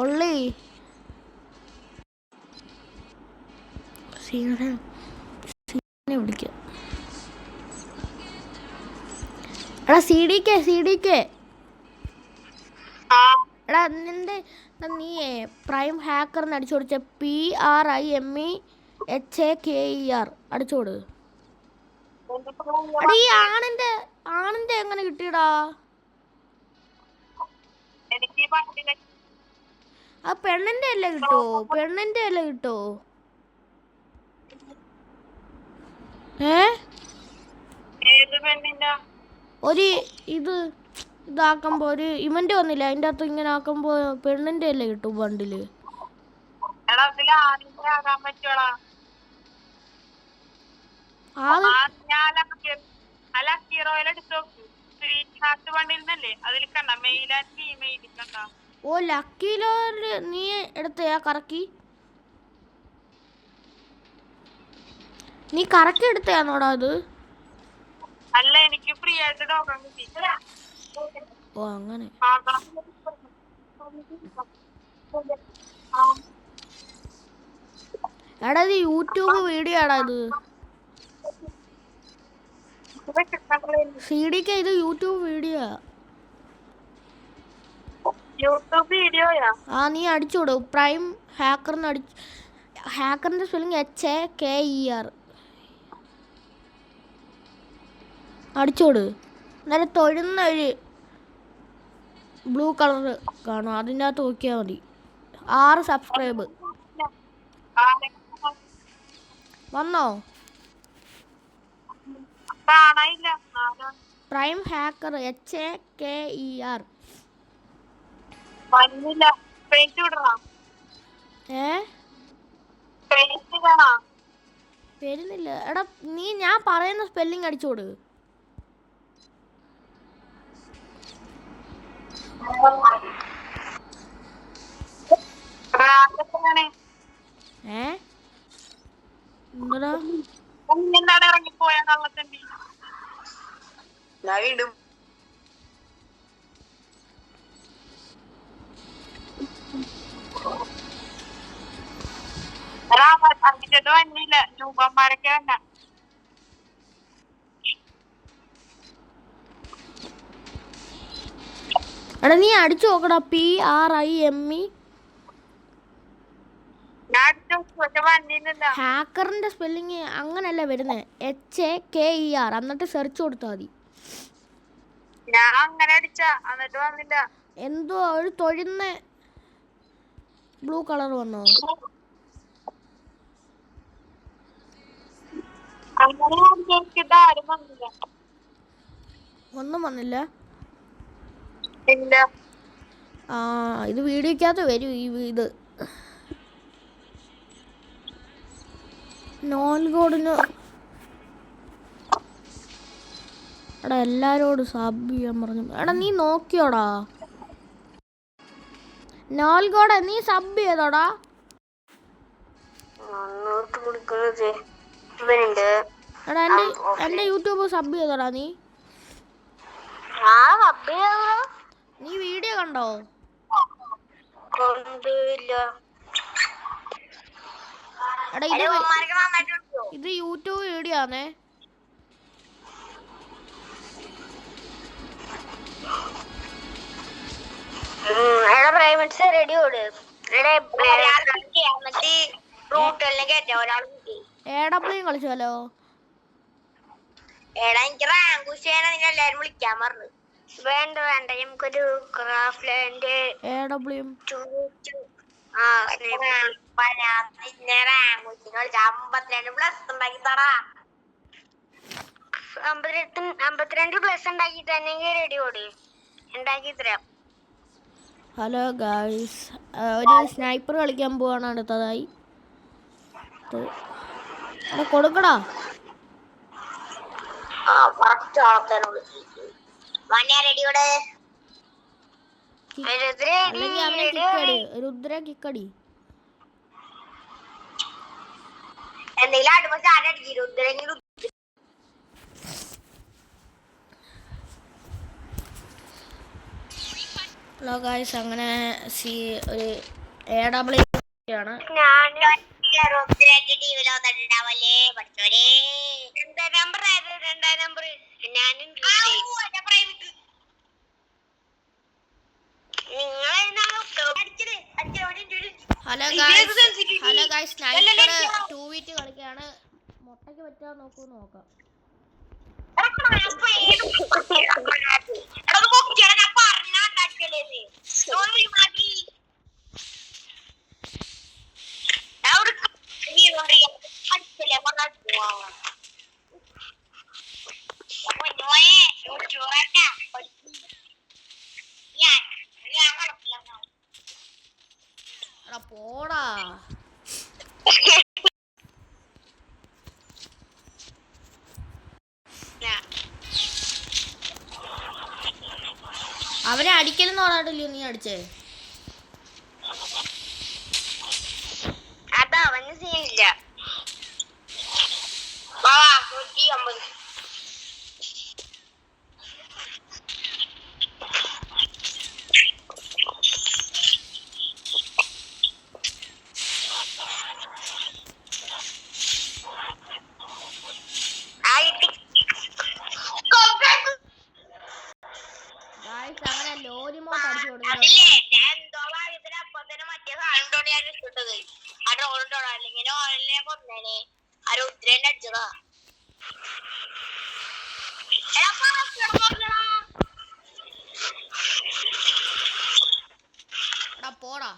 ഒള്ളി സീനെ വിളിക്കാം. എടാ സി ഡി കെ എടാ നിന്റെ നീ പ്രൈം ഹാക്കറിന് അടിച്ചു കൊടുത്ത PRIMEHAKER അടിച്ചോട്. എടാ ഈ ആണിന്റെ എങ്ങനെ കിട്ടിയടാ? ആ പെണ്ണിന്റെ അല്ലേ കിട്ടോ? ഒരു ഇതാക്കുമ്പോ ഒരു ഇവന്റ് വന്നില്ല, അതിന്റെ അകത്ത് ഇങ്ങനെ ആക്കുമ്പോ പെണ്ണിന്റെ അല്ലേ കിട്ടും ബണ്ടില്? ഓ ലക്കിലോ നീ എടുത്തയാ കറക്കി? നീ കറക്കി എടുത്തയാന്നോടാ അത്? അല്ല, എനിക്ക് ഫ്രീ ആയിട്ട് ടോക്കൺ കിട്ടി. ഓ അങ്ങനെ. എടാ ഇത് യൂട്യൂബ് വീഡിയോ ആടാ ഇത്. CDK ഇത് യൂട്യൂബ് വീഡിയോ. ആ നീ അടിച്ചോട് പ്രൈം ഹാക്കറിന്റെ സ്പെല്ലിംഗ് HAKER അടിച്ചോട്. എന്നാലും തൊഴുന്ന ഒരു ബ്ലൂ കളർ കാണും, അതിൻ്റെ അകത്ത് നോക്കിയാൽ മതി. 6 സബ്സ്ക്രൈബ് വന്നോ? പ്രൈം ഹാക്കർ HAKER വരുന്നില്ല. എടാ നീ ഞാൻ പറയുന്ന സ്പെല്ലിംഗ് അടിച്ചോട്. എന്താടാ ഇറങ്ങിപ്പോയാ കള്ളത്തണ്ടി? ഞാൻ വീണ്ടും വന്നില്ല, രൂപന്മാരൊക്കെ വേണ്ട. എടാ നീ അടിച്ചു നോക്കടാ PRIME. ഹാക്കറിന്റെ സ്പെല്ലിങ് അങ്ങനല്ല വരുന്നത്, HAKER. എന്നിട്ട് സെർച്ച് കൊടുത്താൽ മതി. ഞാൻ അങ്ങനെ അടിച്ച എന്നിട്ട് വന്നില്ല. എന്തോ ഒരു തൊഴുന്ന ബ്ലൂ കളർ വന്നോ? ഒന്നും വന്നില്ല. ആ ഇത് വീഡിയോക്കകത്ത് വരും ഇത്. നോൽഗോഡിന് എടാ എല്ലാരോടും സബ് ചെയ്യാൻ പറഞ്ഞു. എടാ നീ നോക്കിയോടാ? നോൽഗോഡ് നീ സബ് ചെയ്തോടാ? എടാ എന്റെ യൂട്യൂബ് സബ് ചെയ്തോടാ നീ? വീഡിയോ കണ്ടോ? എടാ ഇത് യൂട്യൂബ് വീഡിയോ ആണേ. AW കളിച്ചാലോ? എനിക്ക് റാങ്ക് ചെയ്യാനാ നിങ്ങൾ എല്ലാരും വിളിക്കാൻ പറഞ്ഞു. വേണ്ട നമുക്കൊരു ക്രാഫ്റ്റ് ലാൻഡ് AW അമ്പത്തിരണ്ട് പ്ലസ് ഉണ്ടാക്കി തന്നെ റെഡി ഓട് ഉണ്ടാക്കി തരാം. ഹലോ ഗായ്സ്, ഒരു സ്നൈപ്പർ കളിക്കാൻ പോവാണ് അടുത്തതായി. എടാ കൊടുക്കടാ. അല്ലെങ്കിൽ അവനെ കിക്കടി, രുദ്ര കിക്കടി. എന്തെങ്കിലും അടുപ്പ ചാടി രുദ്രെങ്കിലും. ഹലോ ഗായ്സ്, അങ്ങനെ ഒരു AW ആണ്. Hello guys, sniper 2v2 കളിക്കാണ്. മുട്ടയ്ക്ക് പറ്റാൻ നോക്കാം. എടാ പോടാ. അവനെ അടിക്കലെന്ന് പറഞ്ഞിട്ടില്ലയോ നീ അടിച്ചേ? അതാ അവന് സീനില്ല. അങ്ങനെ ലോരിമോട്ട് അടിച്ചു കൊടുക്കുന്നത്. പോടാ.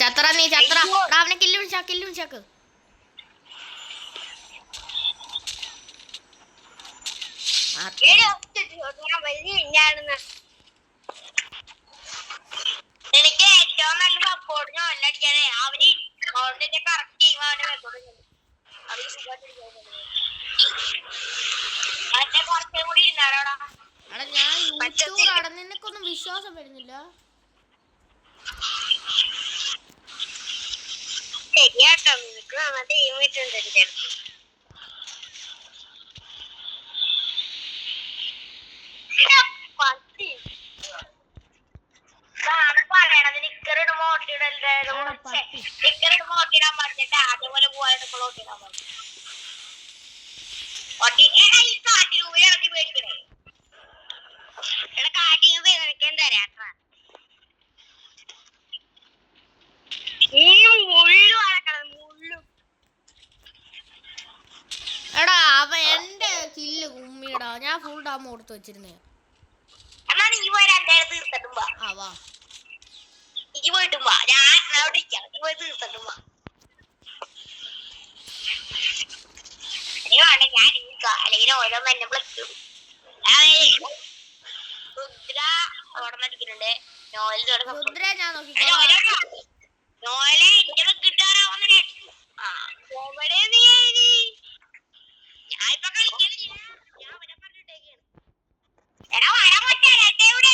ചത്ര നീ ചത്ര. അവനെ കില്ല് വിളിച്ചാക്ക്. എനിക്ക് ഏറ്റവും നല്ല സപ്പോർട്ടിന് ഒല്ലടിക്കാനേ അവന് കറക്റ്റ് ചെയ്യുമ്പോ അവനെ കുറച്ചും കൂടി ഇരുന്നാലോടാ. ഞാൻ യൂട്യൂബ് നിനക്കൊന്നും വിശ്വാസം വരുന്നില്ല. ശരിയാട്ടോ, നിനക്ക് നന്നായിട്ട് ടീമിട്ടുണ്ട്. പറയണത് നിക്കറിട് മോട്ടിടാൻ പറഞ്ഞിട്ട് അതേപോലെ പോകാൻ കാട്ടിലൂടെ ഇറങ്ങി മേടിക്കണേ. എടാ കാട്ടിൽ നിനക്ക് തരാട്ടാ. എടാ അവൻ എന്റെ കില്ല് കുമ്മിടാ. ഞാൻ ഫുൾ ഡാം കൊടുത്തു വെച്ചിരുന്നേ. എന്നാ നീ പോയി രണ്ടായിരം തീർത്തിട്ടും വാ. നീ പോയിട്ടും വാ, ഞാൻ അവിടെ ഇരിക്കാം. നീ പോയി തീർത്തിട്ടും വാ. വേണ്ട ഞാൻ അല്ലെങ്കിൽ ഓരോന്ന് എന്നെ വിളിക്കും. രുദ്ര ഓടന്നടിക്കുന്നുണ്ട്. രുദ്ര ഞാൻ നോക്കി. നോയലെ ഇങ്ങനെ കിട്ടാറാവുന്ന ഞാൻ ഇപ്പൊ കളിക്കുന്നില്ല. ഞാൻ അവനെ പറഞ്ഞിട്ടേക്കാണ്. എടാ വര പറ്റാ ഇവിടെ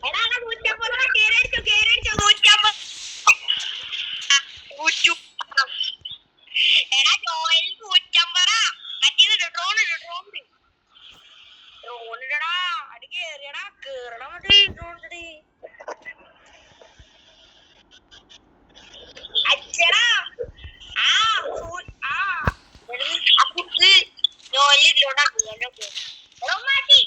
എടാ 150 കേരടിച്ചോ 150. എടാ ജോയിൽ 150. മറ്റേത് ഡ്രോൺ ഇടടാ. അടി കേറിയടാ കേറണം മതി ഡ്രോൺ ഇടി. അച്ഛടാ കുത്ത് ജോലി ഇതിലോട്ടാ മാറ്റി.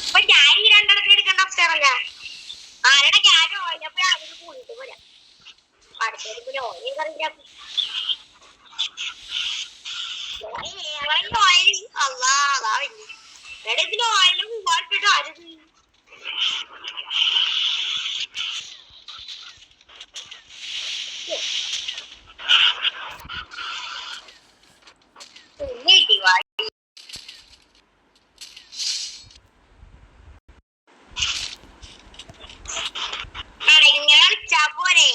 അപ്പൊ ഞാൻ ഈ രണ്ടെണ്ണത്തിൽ എടുക്കേണ്ട അവസ്ഥയല്ല. ആരുടെ ക്യാരോ അപ്പൊ അതിന് കൂടിയിട്ട് പോരാ. അടുത്തൊരു ഓയിൽ കറിയില്ല. അല്ലാ അതാ വലിയ എടാ ഇതിന് ഓയിലും കുഴപ്പമിട്ടോ ആരും ഇങ്ങനെ കളിച്ചാ പോരെ.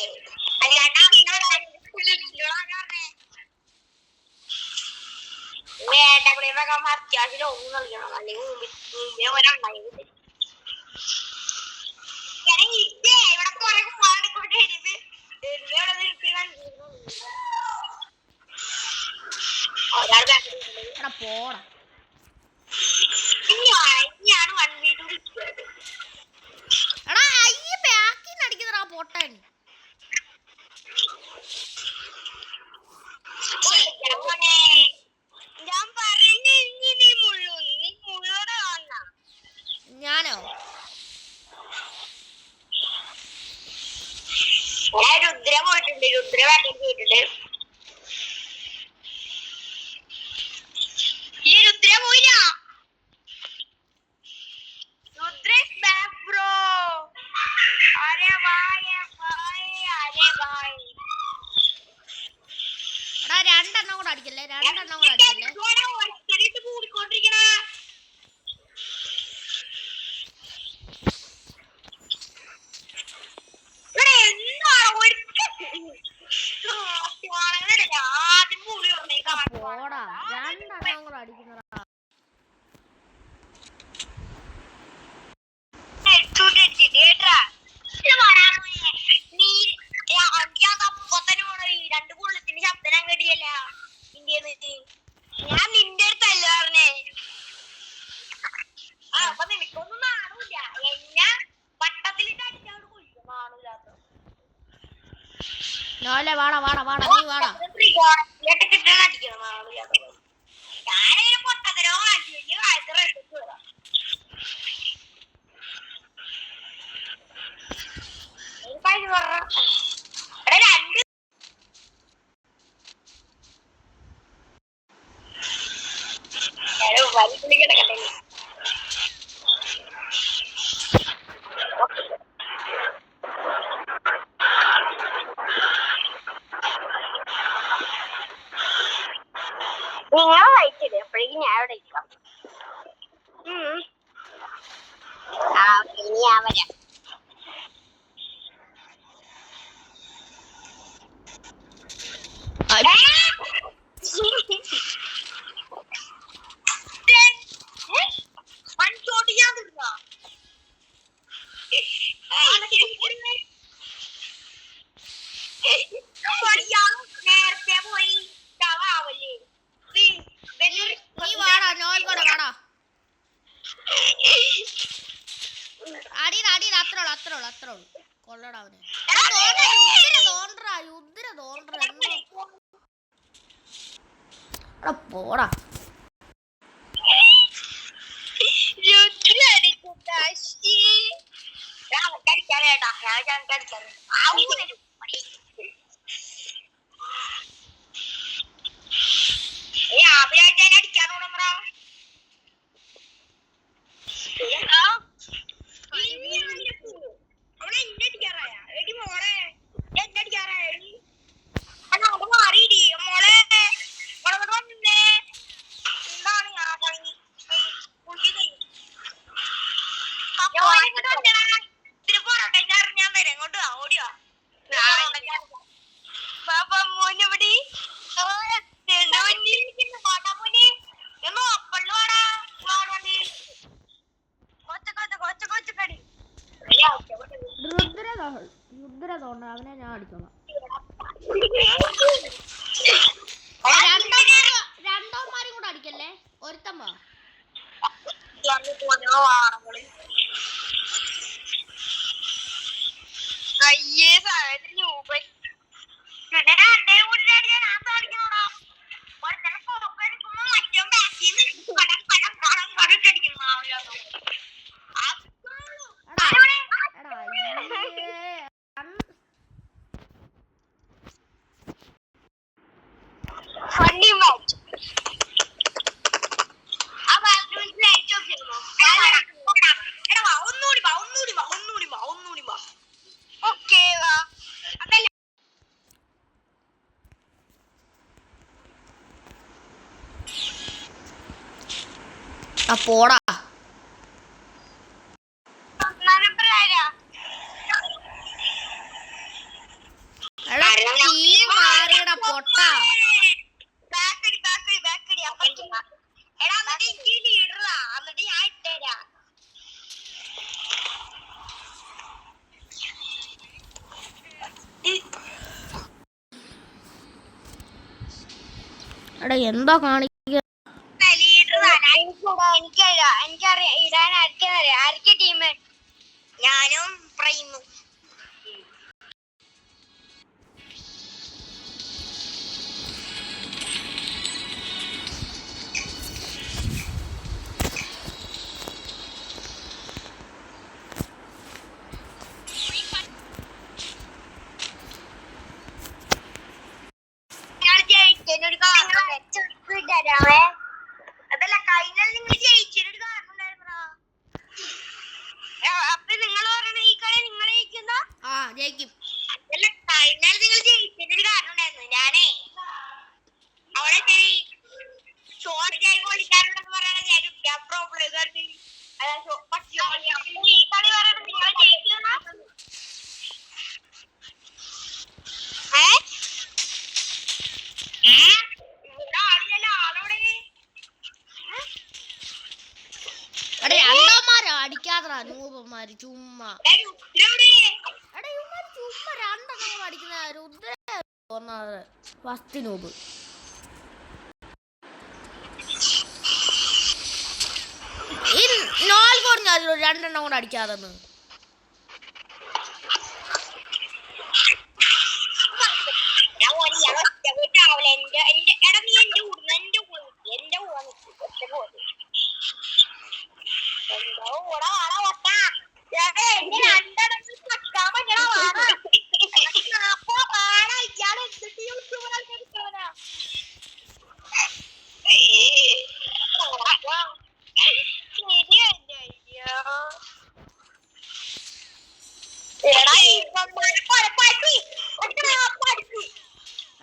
വേണ്ടകളൊക്കെ അത്യാവശ്യം ഒന്നും കളിക്കണം. അല്ലെങ്കിൽ മുമ്പേ ഒരെണ്ണായി ഇവിടെ കുറെ പാടിക്കൊണ്ട് ഒരാൾ പോടാ ഞാൻ 1v2 കിട്ടുന്നത്. എടാ അയ്യ ബാക്കിന്ന് അടിക്കുന്നടാ പൊട്ടൻ. ഞാൻ പറഞ്ഞു നീ മുള്ളോടെ വന്ന ഞാനോ രുദ്ര പോയിട്ടുണ്ട്. രുദ്ര ബാറ്റിൽ പോയിട്ടുണ്ട്. രുദ്ര പോയില്ല. Rudra back bro. അരെ ഭായ് അരെ ഭായ്. എടാ രണ്ടെണ്ണം കൂടെ അടിക്കല്ലേ. കൂടിക്കൊണ്ടിരിക്കണ ആദ്യം കൂടി പോടാ രണ്ടെണ്ണം കൂടെ അടിക്കുന്നടാ. രണ്ട് കുള്ളത്തിന്റെ ശബ്ദം കേട്ടില്ല. ഞാൻ നിന്റെ അടുത്തല്ല പറഞ്ഞേ. അപ്പൊ നിനക്കൊന്നും നാണൂല്ല. എന്നെ വട്ടത്തിലിട്ട് അടിച്ചോട് കുഴിക്കും. നാണൂല്ലാത്ത നോലെ വാടാ നീ വാടാ. ത്രികോണത്തിലോട്ട് കിട്ടണ അടിക്കണം. നാണൂല്ലാത്ത ഞാനൊരു പൊട്ടത്തരോ കാണിച്ചു കഴിഞ്ഞ് കാലത്ത് റെഡിക്ക് വരാം. രണ്ട് വലിയ കിടക്കട്ടെ. നിങ്ങൾ കഴിച്ചില്ലേ എപ്പോഴേക്കും ഞാൻ അവിടെ ഇരിക്കാം. ഇനി ഞാൻ വരാം. നേരത്തെ പോയി തവാവല്ലേ. നീ വാടാ നോൽ കൂടെ വാടാ. അടിയിൽ അത്രയുള്ളൂ കൊള്ളടാ അവനെ. യുദ്ധര പോടാ. അടിക്കാനോടാ അവളെ എന്നെ അടിക്കാറായ എടി മോളെ എന്നെ അടിക്കാറായ മാറിയിടി മോളെ വന്നേ അവനെ ഞാൻ അടിച്ചോളാം. രണ്ടോമാരും കൂടെ അടിക്കല്ലേ, ഒരുത്തൻ വാ. അയ്യേ പോടാ. മാറിയടാ പൊട്ട. എടാ എന്താ കാണിക്കുക? എനിക്കറിയാം ഇടാൻ ആർക്കറിയാം. ആർക്ക് ടീം? ഞാനും പ്രൈമും. അതല്ല കഴിഞ്ഞാൽ നിങ്ങൾ ജയിച്ചൊരു കാരണം ഉണ്ടായിരുന്നോ? അപ്പൊ നിങ്ങൾ പറയണ ഈ കളി നിങ്ങൾ ജയിക്കുന്ന? ജയിക്കും. അതല്ല കഴിഞ്ഞാൽ നിങ്ങൾ ജയിച്ചൊരു കാരണം ഉണ്ടായിരുന്നു. ഞാനേ അവിടെ ഷോർട്ട് കൈ കളിക്കാറുണ്ടെന്ന് പറയണ ഞാൻ പ്രോബ്ലം ഈ കളി പറയണ നിങ്ങൾ ജയിക്കുന്ന? ഇവിടെ ആളില്ല, ആളോടെ രണ്ടോമാരോ അടിക്കാതെ നൂപന്മാര് ചുമ്മാ. എടാ ഇവന്മാര് ചുമ്മാ രണ്ടെണ്ണം അടിക്കുന്ന രുദ്ര ഫസ്റ്റ് നൂപ്. ഈ നോൽ കുറഞ്ഞ രണ്ടെണ്ണം കൂടെ അടിക്കാതെന്ന്.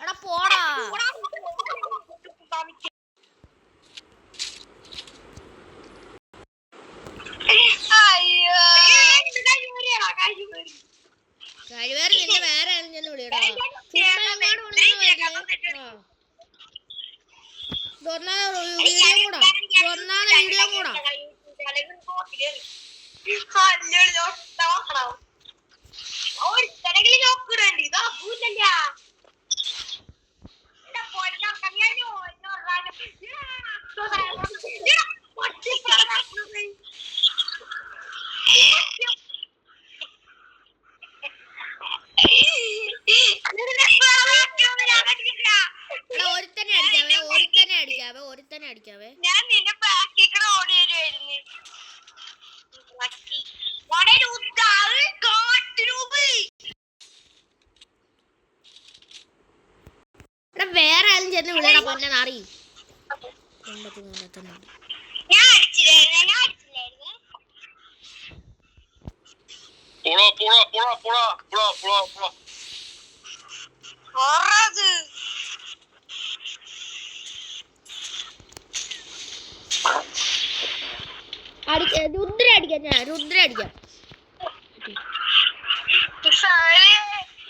എടാ പോടാ. കഴിവേറെ നിന്റെ വേറെ ആരും ചെന്ന് വിളിയടാ. വീഡിയോ കൂടാ. വീഡിയോ കൂടാ. നോക്കിടേണ്ടി ഇതാ പൂജല്ല. ഒരുത്തനെ അടിക്കാവേ. ഞാൻ നിന്നെ ബാക്കിൽ ഓടി വരുവായിരുന്നു. വേറെ ആരും ചെന്ന് വിളിയടാ പൊന്നെ നാറി. രുദ്ര അടിക്കാം. ഞാൻ രുദ്ര അടിക്കാം.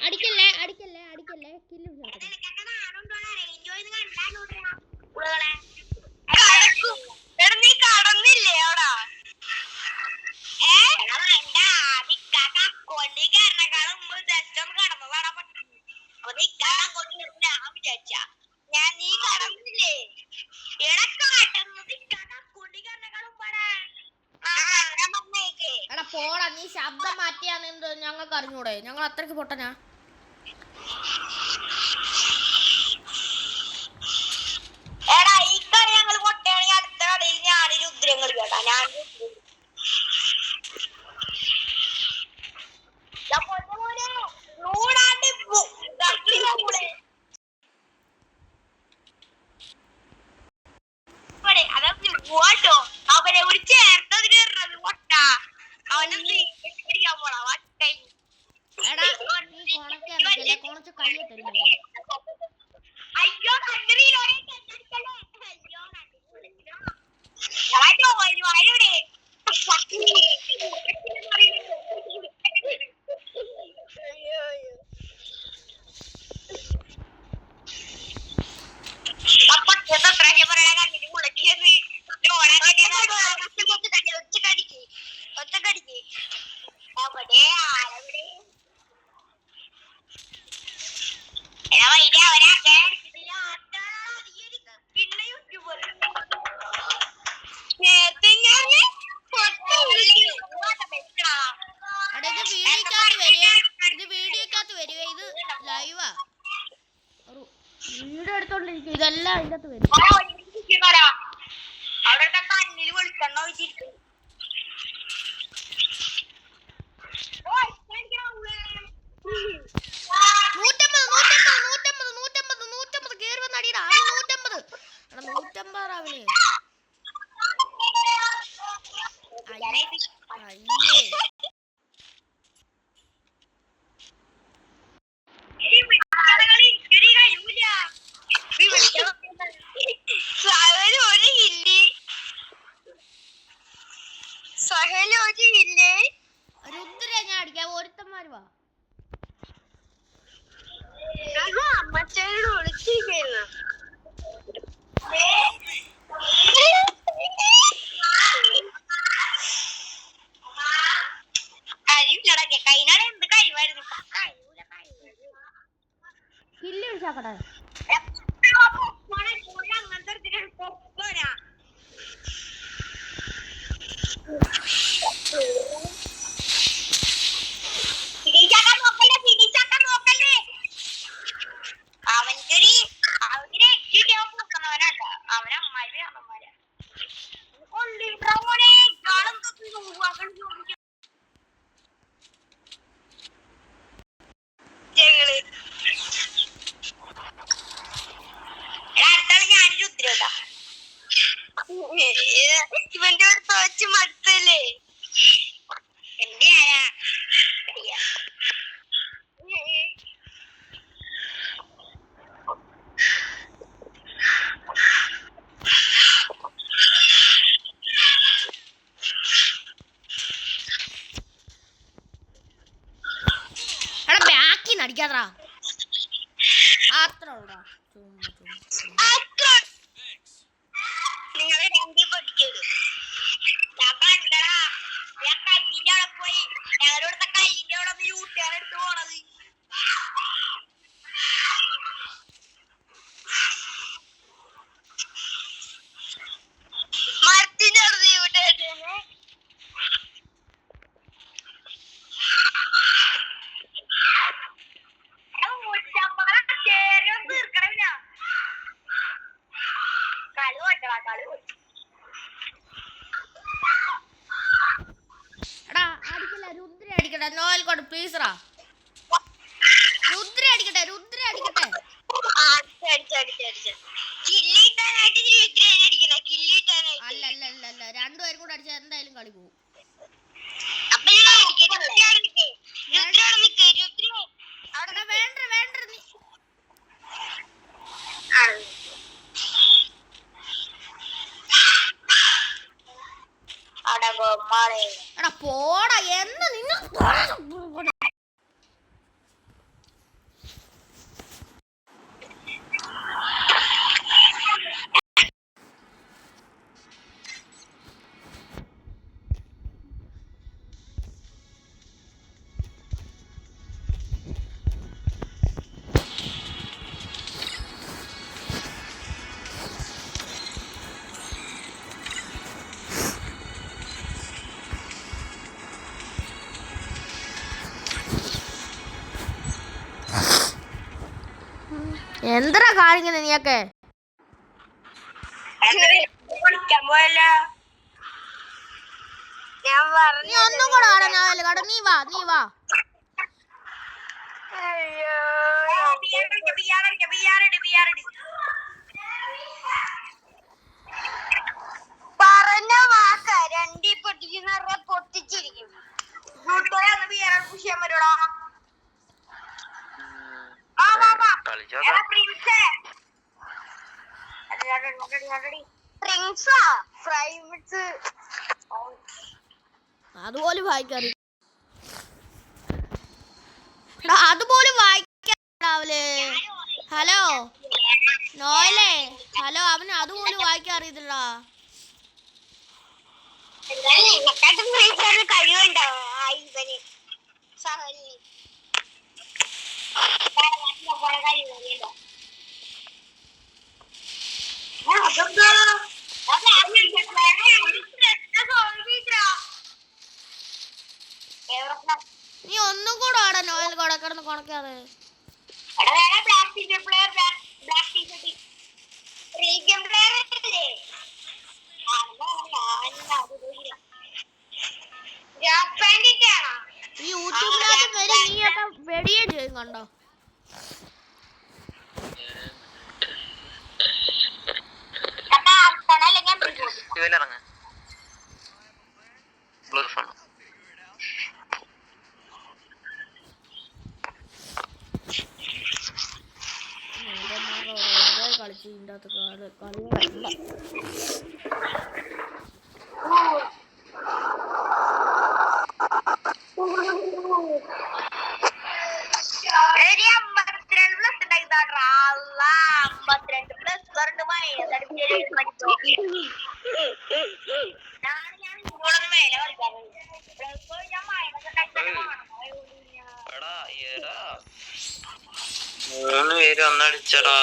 അടിക്കല്ലേ അടിക്കല്ലേ അടിക്കല്ലേ. കില്ലും നീ കടന്നില്ലേ അവിടെ? കൊണ്ടി കയറണേക്കാളും മുമ്പ് ജസ്റ്റ് ഒന്ന് കടന്നതാടാ. നിങ്ങൾക്ക് അറിഞ്ഞൂടെ? ഞങ്ങൾ അത്രയ്ക്ക് പൊട്ടനാ. എടാ ഈ കളി ഞങ്ങൾ പൊട്ടയാണെങ്കിൽ അടുത്ത കളിയിൽ ഞാനൊരു ഉദ്രം കളിക്കട്ടാ. ഞാൻ അവനെ ഒരു ചേർത്തതിന് പൊട്ട അവനെ പിടിക്കാൻ പോടാ വട്ടൈ. എടാ നീ കൊണക്കല്ലേ കൊണച്ച് കയ്യെ തരുന്നു. അയ്യോ കണ്ണീരോടെ അയ്യോ വീഡിയോ എടുത്തോണ്ടിരിക്കും. ഇതെല്ലാം അതിൻ്റെ അകത്ത് വരും. അവിടെ കണ്ണിൽ വെളിച്ചെണ്ണ ഒഴിച്ചിരിക്കും. കേറി വന്ന അടിയുടെ 150 രാവിലെ. രുദ്ര ഞാൻ അടിക്കാം. ഒരുത്തന്മാര് വാ. അമ്മച്ചോട് വിളിച്ചിരിക്കുന്നു. കൈനാട് എന്ത് കഴിവായിരുന്നു. കില്ല് വിളിച്ചാക്കട്ടെ. ഇവന്റെ ഒരു തോച്ച് മടുത്തല്ലേ എന്റെ എടാ ബാക്കിന്ന് അടിക്കാത്ര അത്ര നിങ്ങളെ രണ്ടി പഠിച്ചത് ഞാൻ കണ്ടടാ. ഞാൻ കല്ലിന്റെ അവിടെ പോയി ഞങ്ങളുടെ കല്ലിന്റെ അവിടെ യൂട്ടാൻ എടുത്ത് പോണത്. മരത്തിന്റെ അടുത്ത് യൂട്ടേന്ന് തീർക്കണമില്ല. കളി പോട്ടടാ കളി പോയി. എടാ അടിക്കല്ല. രുദ്ര അടിക്കട്ടെ. നോയൽ കോഡ് പ്ലീസ് റാ. രുദ്ര അടിക്കട്ടെ. അല്ല രണ്ടുപേരും കൂടെ അടിച്ചാൽ എന്തായാലും കളി പോകും. വേണ്ട നീ എടാ പോടാ എന്ന് നിങ്ങൾ എന്തരാ കാണിക്കുന്നത് നീയൊക്കെ? പഠിക്കാൻ പോയല്ല ഞാൻ നീ പറഞ്ഞു. ഒന്നും കൂടെ ആടാ നോയൽ കട. നീ വാ പറഞ്ഞ വാക്ക രണ്ടീ പൊട്ടിക്കുന്ന പൊട്ടിച്ചിരിക്കും. വിഷയം വരൂടാ. അതുപോലും വായിക്കാറി. അതുപോലും വായിക്കാവല്. ഹലോ നോയലേ, ഹലോ, അവന് അതുപോലും വായിക്കാൻ അറിയത്തില്ലടാ. കഴിവുണ്ടാവോ ഇവന് സഹലിന്? നീ ഒന്നും കൂടെ ആടാ നോയൽ കൂടെ കിടന്ന് കൊണക്കാതെ. ഈ യൂട്യൂബിനകത്ത് വരും നീയൊക്കെ വെടിയേ ചെയ്യും കണ്ടോ. കളിച്ച് ഇതിൻ്റെ അകത്ത് കളി വരണ്ട. മൂന്ന് പേര് ഒന്നടിച്ചടാ.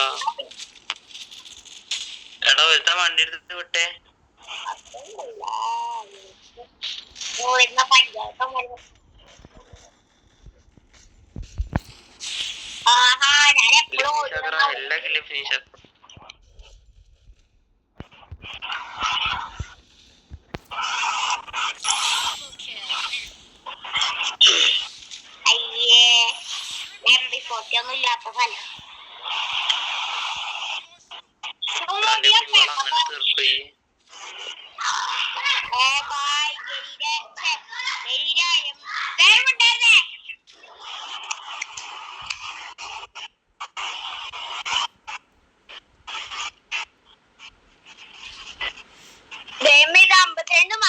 എടാ ഒരുത്ത വണ്ടി എടുത്തിട്ട് വിട്ടേ. എല്ലാ കില്ലും ഫിനിഷ്. ഇല്ലാത്ത സ്ഥലം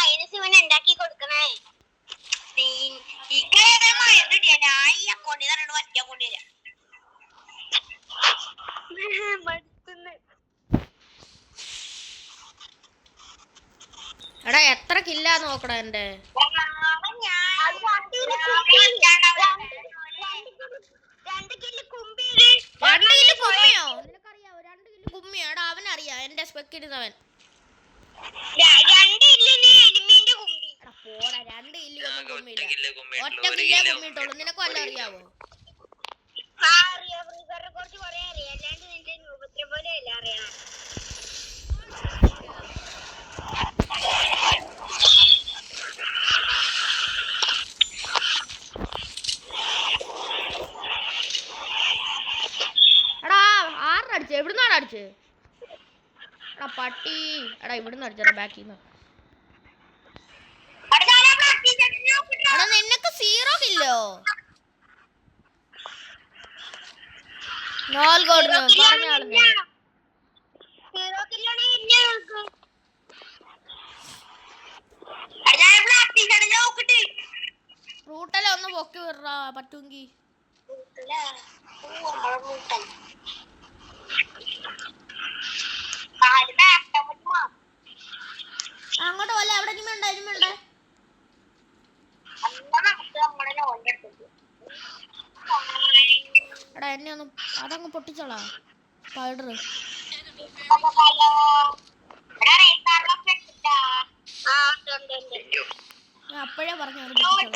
-2 ഇവന് ഉണ്ടാക്കി കൊടുക്കണേ. ഞാൻ ഈ അക്കൗണ്ടിൽ നിന്ന് മറ്റേ അക്കൗണ്ടിൽ തരാം. എടാ എത്ര കില്ലാന്ന് നോക്കടാ എന്റെ. 2 കിലോ കുമ്പിയോ? നിനക്കറിയാവോ 2 കിലോ കുമ്മിയോ? എടാ അവനറിയാം എന്റെ സ്പെക്കിടുന്നവൻ. 2 കില്ലിന് എലിമിന്റെ കുമ്പി. എടാ പോടാ, 2 കില്ലോ കുമ്മിയില്ല, ഒറ്റ കില്ലേ കുമ്മിയിട്ടുള്ളൂ. നിനക്ക് വല്ല അറിയാവോ? കുറച്ച് കുറെ അറിയാം, അല്ലാണ്ട് നിന്റെ രൂപത്തെ പോലെ അല്ല അറിയണം. എടാ ആറിനടിച്ച് എവിടുന്നാണ് അടിച്ച്? എടാ പട്ടി, എടാ ഇവിടുന്ന് അടിച്ചടാ ബാക്കിന്ന്. എടാ നിനക്ക് 0 കില്ലോ. നോൽ കൊടുന്നു പറഞ്ഞാളെ. റൂട്ടല്ലേ ഒന്ന് പൊക്കി വിടറാ പറ്റുമെങ്കി. അങ്ങോട്ട് പോലെ അവിടെ ഇനിമുണ്ട്. എടാ എന്നെ ഒന്ന് അതങ്ങ് പൊട്ടിച്ചോളാ സ്പൈഡർ. ഞാൻ അപ്പോഴേ പറഞ്ഞു അത് പൊട്ടിച്ചോളാം.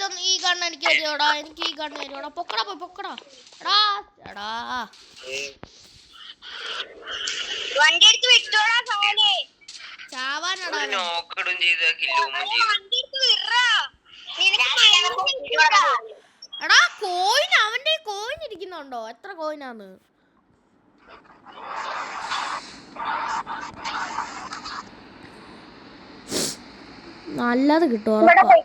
ഇതിലൊന്നും ഈ ഗണ്ണ് എനിക്ക് തരുമോടാ, എനിക്ക് ഈ ഗണ്ണ് തരുമോടാ. പൊക്കടാ പോയി പൊക്കടാ. എടാ എടാ വണ്ടി എടുത്ത് വിട്ടോടാ സോനെ. ചാവാനടാ അവൻ. നോക്കിടും ചെയ്ത കില്ലും ചെയ്തു. വണ്ടി എടുത്ത് വിടറാ. നിനക്ക് എടാ കോയിൻ, അവന്റെ കോയിൻ ഇരിക്കുന്നുണ്ടോ? എത്ര കോയിനാന്ന്? നല്ലത് കിട്ടും ഉറപ്പാ.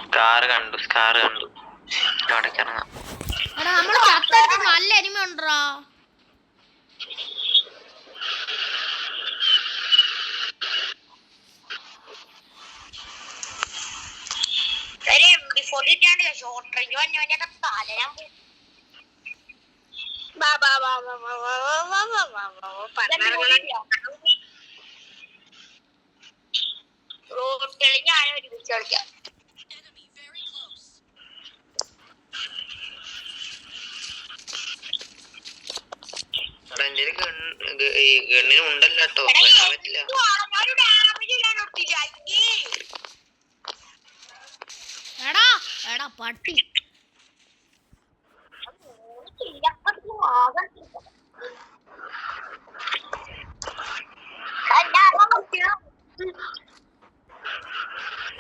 സ്കാർ കണ്ടു. അവിടേക്ക് ഇറങ്ങാം. എടാ നമ്മള് ചത്തെടുത്ത് നല്ല അനിമ ഉണ്ടോ? ഷോർട്ട് റേഞ്ച് വന്നവന്റെ തല ഞാൻ റോട്ടിൽ ഞാൻ ഒരുമിച്ച് കളിക്കാം. ഗണ്ണിന് ഉണ്ടല്ലോ കേട്ടോ, പറ്റില്ല. എടാ എടാ പട്ടി.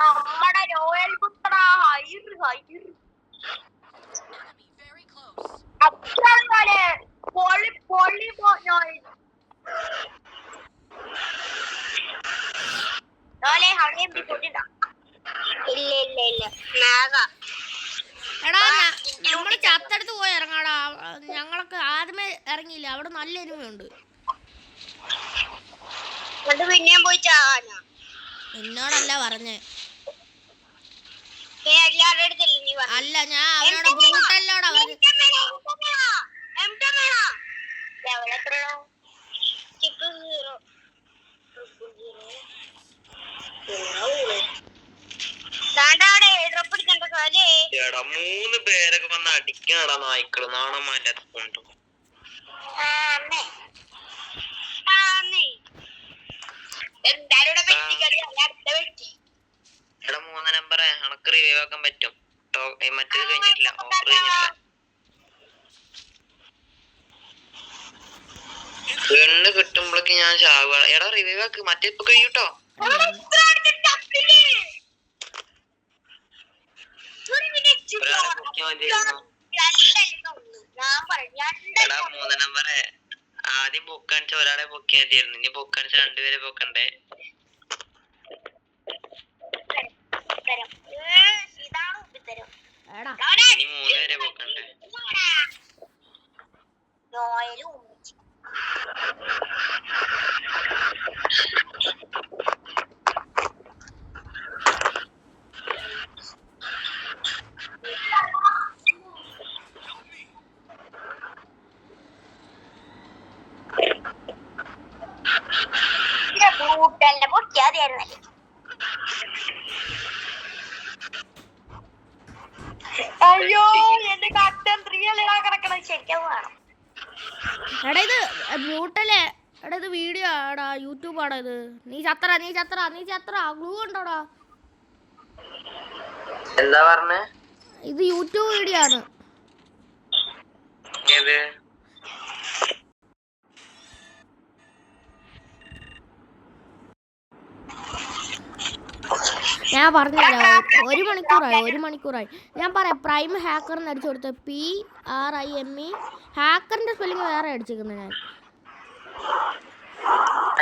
നമ്മടെ റോയൽ പുത്ര പൊളി പൊളി ഇല്ല ഇല്ല ഇല്ല മേഘ. എടാ നമ്മള് ചത്തെടുത്ത് പോയി ഇറങ്ങാടാ. ഞങ്ങളൊക്കെ ആദ്യമേ ഇറങ്ങിയില്ല, അവിടെ നല്ല എരുമയുണ്ട്. എന്നിട്ട് പിന്നെയും പോയി ചാകാനാ? എന്നോടല്ല പറഞ്ഞേ. എല്ലാവരുടെ അടുത്തല്ലേ നീ പറഞ്ഞത്? അല്ല, ഞാൻ അവനോട് ബ്രൂട്ടല്ലോടാ പറഞ്ഞു. എടാ 3 പേരൊക്കെ വന്ന് അടിക്കണടാ നായ്ക്കള്. നാണം മാറ്റാത്ത കൊണ്ടു. എടാ 3 നമ്പറെ അണക്ക് റിവൈവ് ആക്കാൻ പറ്റും. മറ്റേത് കഴിഞ്ഞിട്ടില്ല, ഓഫർ കഴിഞ്ഞിട്ടില്ല. ഗണ്ണ് കിട്ടുമ്പോഴേക്ക് ഞാൻ ചാവുക. എടാ റിവൈവ് ആക്ക്, മറ്റേ ഇപ്പൊ കഴിയൂട്ടോ. ഒരാളെ പൊക്കിയാ മതിയായിരുന്നു. എടാ 3 നമ്പറെ ആദ്യം പൊക്കാണിച്ച ഒരാളെ പൊക്കിയാ മതിയായിരുന്നു. ഇനി പൊക്കാണിച്ച 2 പേരെ പൊക്കണ്ടേ. ഇനി 3 പേരെ പൊക്കണ്ടേ. പൊട്ടിയാതെയായിരുന്നല്ലേ. അയ്യോ എന്റെ കട്ടൻ 3 അല്ലടാ കിടക്കണ. ശരിക്കും വേണം. എടാ ഇത് ബ്രൂട്ടല്ലേ? എടാ ഇത് വീഡിയോ ആടാ, യൂട്യൂബ് ആടാ ഇത്. നീ ചത്ര ഗ്ലൂ ഉണ്ടോടാ? എന്താ പറഞ്ഞേ? ഇത് യൂട്യൂബ് വീഡിയോ ആണ്. ഏത്? ഞാൻ പറഞ്ഞല്ലോ, 1 മണിക്കൂറായി. ഞാൻ പറയാം, പ്രൈം ഹാക്കർ എന്ന് അടിച്ചു കൊടുത്ത PRIME. ഹാക്കറിന്റെ സ്പെല്ലിങ് വേറെ അടിച്ചിരിക്കുന്നത് ഞാൻ.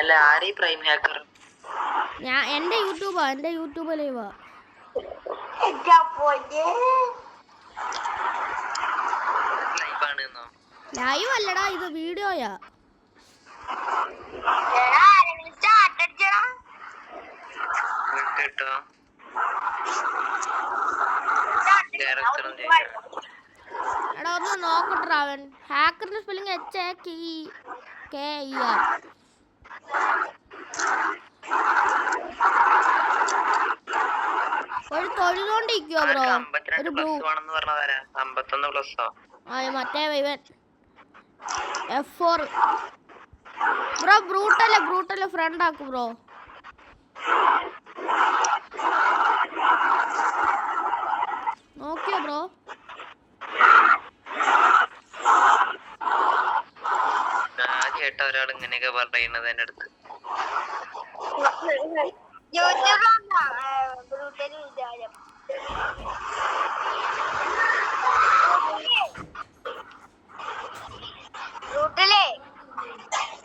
അല്ല, ആരീ പ്രൈം ഹാക്കർ? എന്റെ യൂട്യൂബ് ലൈവാ. ലൈവ് അല്ലടാ, ഇത് വീഡിയോയാ. കേട്ടോ എടാ ഒന്ന് നോക്കട്ടെ. അവൻ ഹാക്കറിന്റെ സ്പെല്ലിങ് HAKE. KER. ഒരു തൊഴുതോണ്ടിരിക്കുവോ ബ്രോ? ഒരു ബ്ലൂ. 51 ആ മറ്റേ ഇവൻ F4 ബ്രോ. ബ്രൂട്ടല്ലേ ഫ്രണ്ട് ആക്കും ബ്രോ. നോക്കിയോ ബ്രോ? കേട്ട ഒരാൾ ഇങ്ങനെയൊക്കെ പറയുന്നത് എന്റെ അടുത്ത്.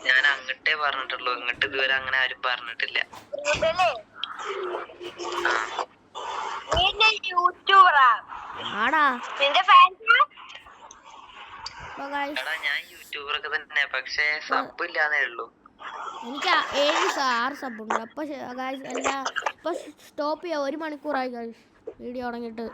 ഞാൻ അങ്ങട്ടേ പറഞ്ഞിട്ടുള്ളൂ, ഇങ്ങോട്ട് ഇതുവരെ അങ്ങനെ ആരും പറഞ്ഞിട്ടില്ല. ആടാ എടാ ഞാൻ യൂട്യൂബറൊക്കെ തന്നെ, പക്ഷെ സബ് ഇല്ലാന്നേ ഉള്ളൂ. എനിക്ക് 6 സബ് ഉണ്ട്. അപ്പൊ ഗായ്സ് എല്ലാ ഇപ്പൊ സ്റ്റോപ്പ് ചെയ്യാം. 1 മണിക്കൂറായി ഗായ്സ് വീഡിയോ തുടങ്ങിയിട്ട്.